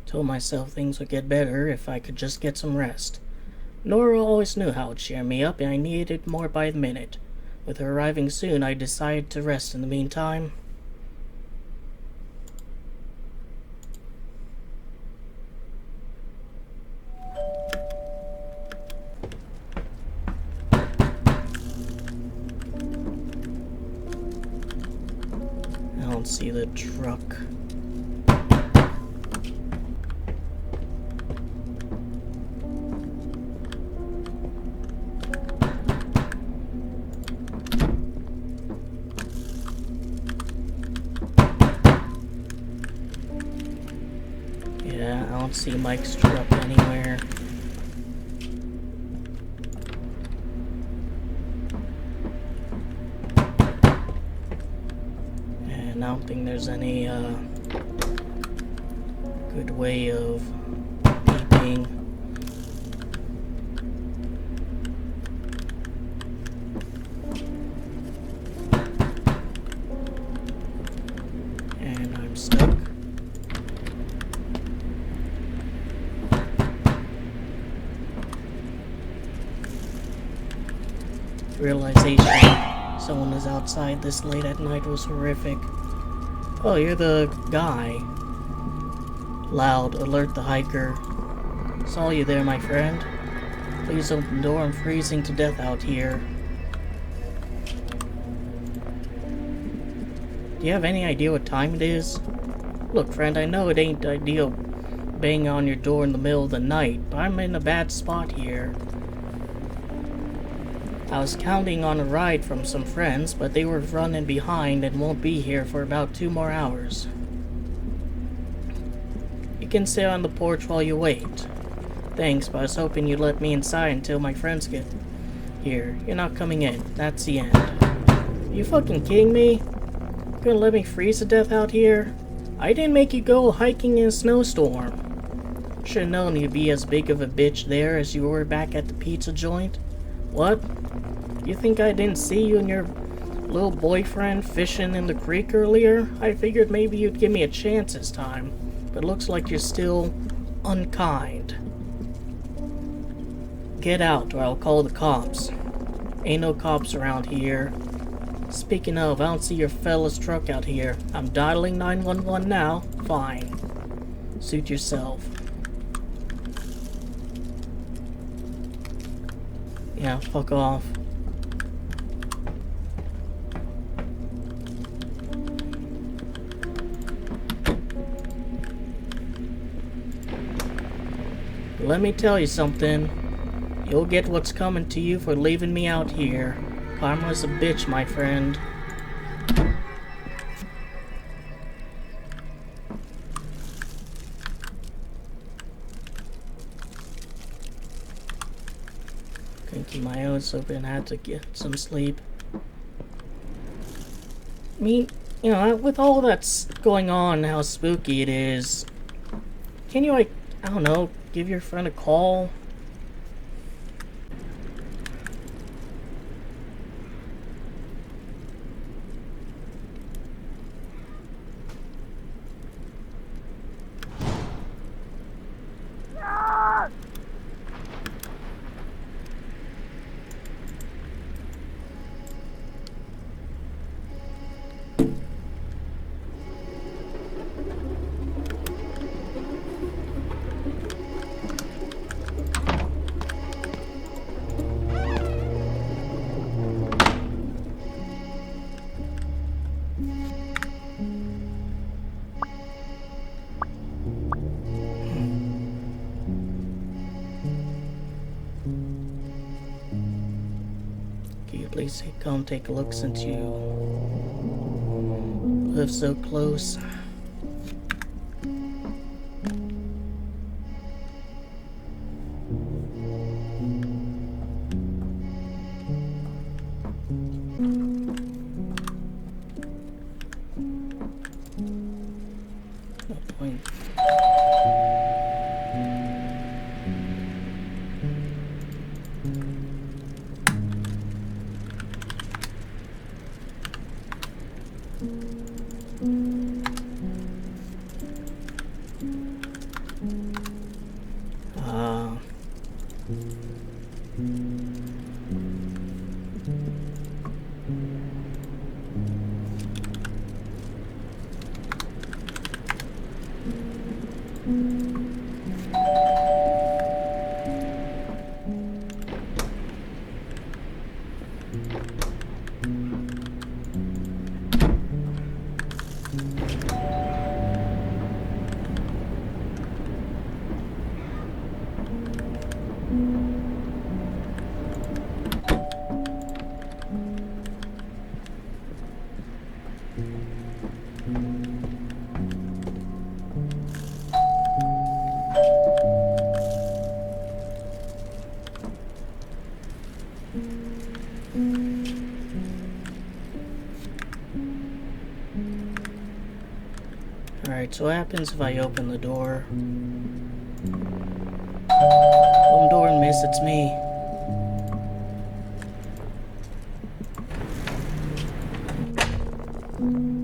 Told myself things would get better if I could just get some rest. Nora always knew how to cheer me up, and I needed it more by the minute. With her arriving soon, I decided to rest in the meantime. I don't see the truck. Yeah, I don't see Mike's truck anywhere. And I don't think there's any good way of keeping. And I'm stuck. Realization someone is outside this late at night was horrific. Oh, you're the guy. Loud, alert the hiker. Saw you there, my friend. Please open the door, I'm freezing to death out here. Do you have any idea what time it is? Look, friend, I know it ain't ideal banging on your door in the middle of the night, but I'm in a bad spot here. I was counting on a ride from some friends, but they were running behind and won't be here for about 2 more hours. You can sit on the porch while you wait. Thanks, but I was hoping you'd let me inside until my friends get here. You're not coming in. That's the end. Are you fucking kidding me? You gonna let me freeze to death out here? I didn't make you go hiking in a snowstorm. Should've known you'd be as big of a bitch there as you were back at the pizza joint. What? You think I didn't see you and your little boyfriend fishing in the creek earlier? I figured maybe you'd give me a chance this time, but looks like you're still unkind. Get out or I'll call the cops. Ain't no cops around here. Speaking of, I don't see your fella's truck out here. I'm dialing 911 now. Fine. Suit yourself. Yeah, fuck off. Let me tell you something. You'll get what's coming to you for leaving me out here. Karma's a bitch, my friend. Couldn't keep my eyes open, had to get some sleep. I mean, you know, with all that's going on, how spooky it is, can you, like, I don't know, give your friend a call? Please come take a look since you live so close. No point. Alright, so what happens if I open the door? Open door and miss, it's me.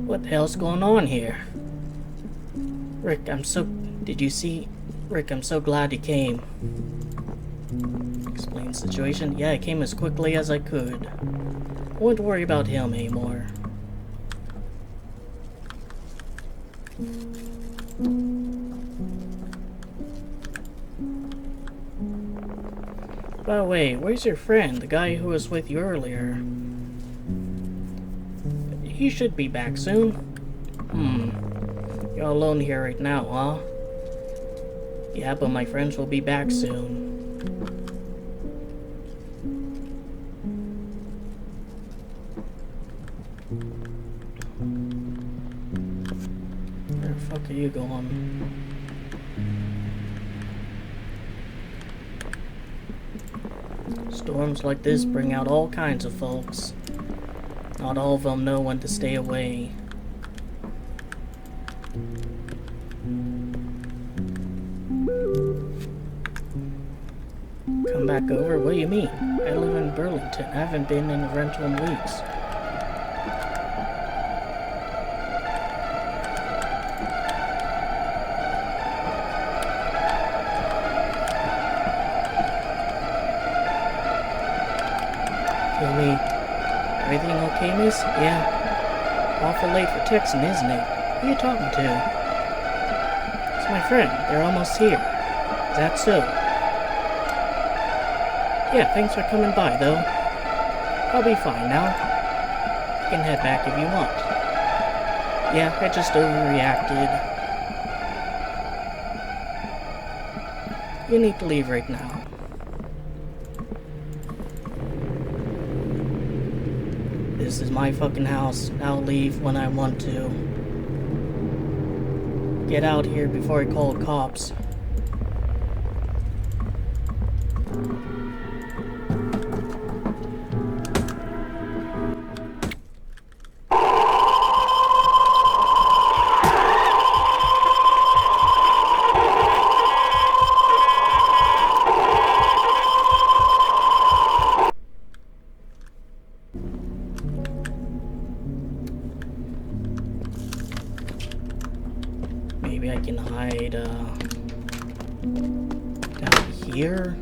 What the hell's going on here? Rick, did you see? Rick, I'm so glad you came. Explain the situation. Yeah, I came as quickly as I could. I won't worry about him anymore. By the way, where's your friend, the guy who was with you earlier? He should be back soon. You You're alone here right now, huh? Yeah, but my friends will be back soon. Where the fuck are you going? Storms like this bring out all kinds of folks. Not all of them know when to stay away. Come back over? What do you mean? I live in Burlington. I haven't been in a rental in weeks. Tell me, everything okay, miss? Yeah. Awful late for texting, isn't it? Who are you talking to? It's my friend. They're almost here. Is that so? Yeah, thanks for coming by, though. I'll be fine now. You can head back if you want. Yeah, I just overreacted. You need to leave right now. This is my fucking house. I'll leave when I want to. Get out here before I call cops. Maybe I can hide, down here?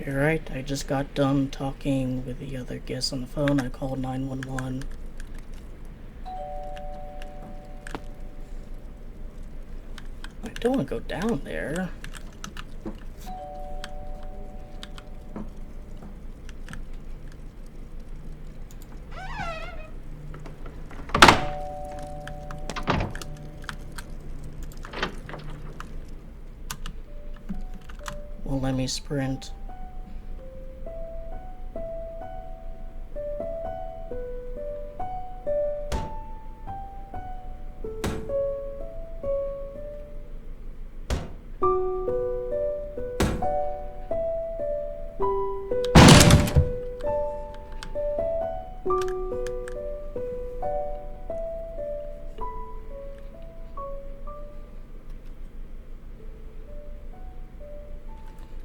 You're right, I just got done talking with the other guest on the phone. I called 911. I don't want to go down there. Well, let me sprint.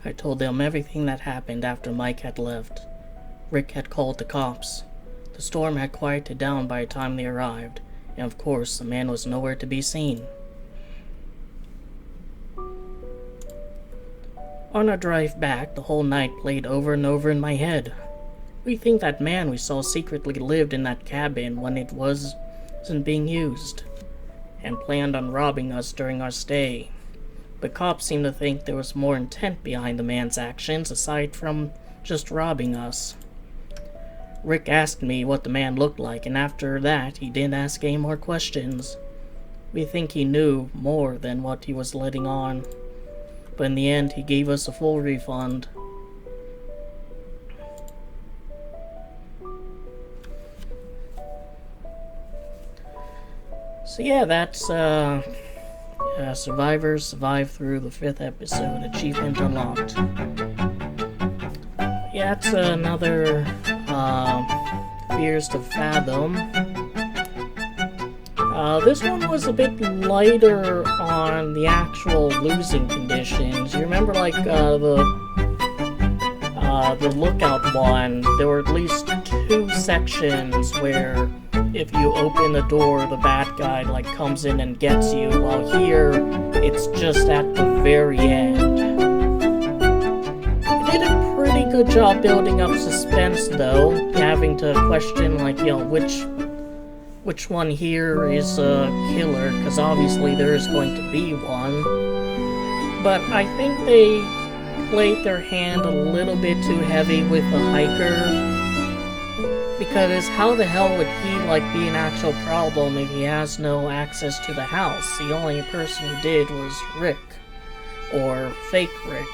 I told them everything that happened after Mike had left. Rick had called the cops. The storm had quieted down by the time they arrived, and of course, the man was nowhere to be seen. On our drive back, the whole night played over and over in my head. We think that man we saw secretly lived in that cabin when it wasn't being used, and planned on robbing us during our stay. But cops seem to think there was more intent behind the man's actions aside from just robbing us. Rick asked me what the man looked like, and after that, he didn't ask any more questions. We think he knew more than what he was letting on. But in the end, he gave us a full refund. So yeah, that's survivors survived through the 5th episode, achievement unlocked. Yeah, it's another Fears To Fathom. This one was a bit lighter on the actual losing conditions. You remember, like, the lookout one, there were at least 2 sections where if you open the door, the bad guy, like, comes in and gets you, while here, it's just at the very end. It did a pretty good job building up suspense, though, having to question, like, you know, which one here is a killer, because obviously there is going to be one. But I think they played their hand a little bit too heavy with the hiker, because how the hell would he, like, be an actual problem if he has no access to the house? The only person who did was Rick, or fake Rick.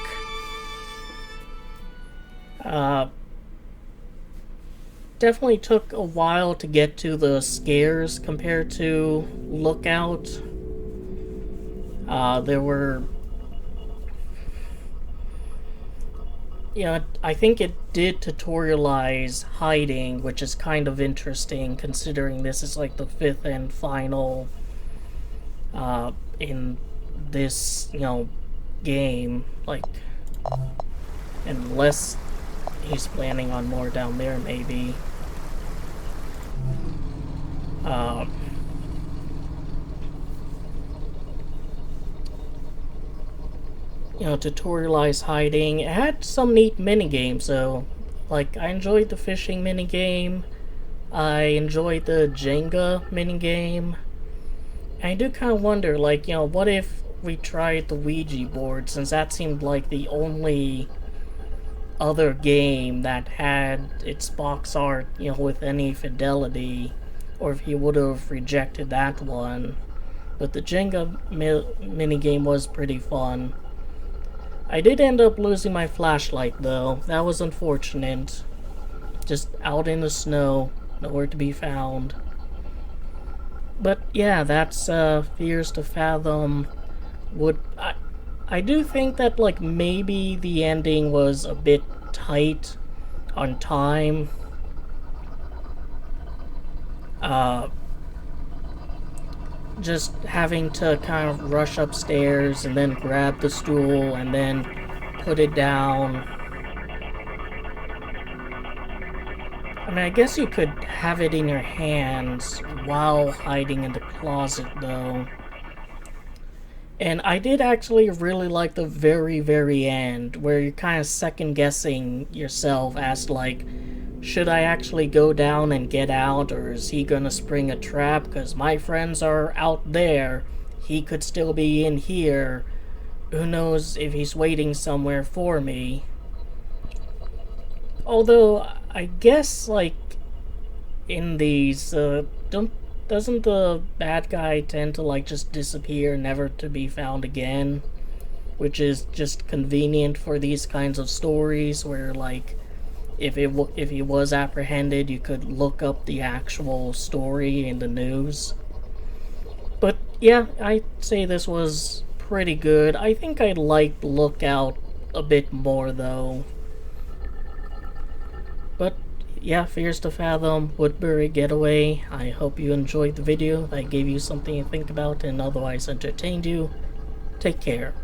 Definitely took a while to get to the scares compared to Lookout. There were... Yeah, I think it did tutorialize hiding, which is kind of interesting considering this is like the 5th and final in this, you know, game. Like, unless he's planning on more down there, maybe. You know, tutorialize hiding. It had some neat minigames, though. Like, I enjoyed the fishing minigame. I enjoyed the Jenga minigame. And I do kind of wonder, like, you know, what if we tried the Ouija board, since that seemed like the only other game that had its box art, you know, with any fidelity, or if he would have rejected that one. But the Jenga minigame was pretty fun. I did end up losing my flashlight, though. That was unfortunate. Just out in the snow, nowhere to be found. But yeah, that's Fears To Fathom. I do think that, like, maybe the ending was a bit tight on time. Just having to kind of rush upstairs and then grab the stool and then put it down. I mean, I guess you could have it in your hands while hiding in the closet, though. And I did actually really like the very, very end, where you're kind of second guessing yourself as like, should I actually go down and get out, or is he gonna spring a trap? Because my friends are out there, he could still be in here. Who knows if he's waiting somewhere for me? Although, I guess, like, in these, doesn't the bad guy tend to, like, just disappear, never to be found again? Which is just convenient for these kinds of stories, where, like, if he was apprehended, you could look up the actual story in the news. But, yeah, I'd say this was pretty good. I think I liked Lookout a bit more, though. But, yeah, Fears to Fathom, Woodbury, Getaway. I hope you enjoyed the video. I gave you something to think about and otherwise entertained you. Take care.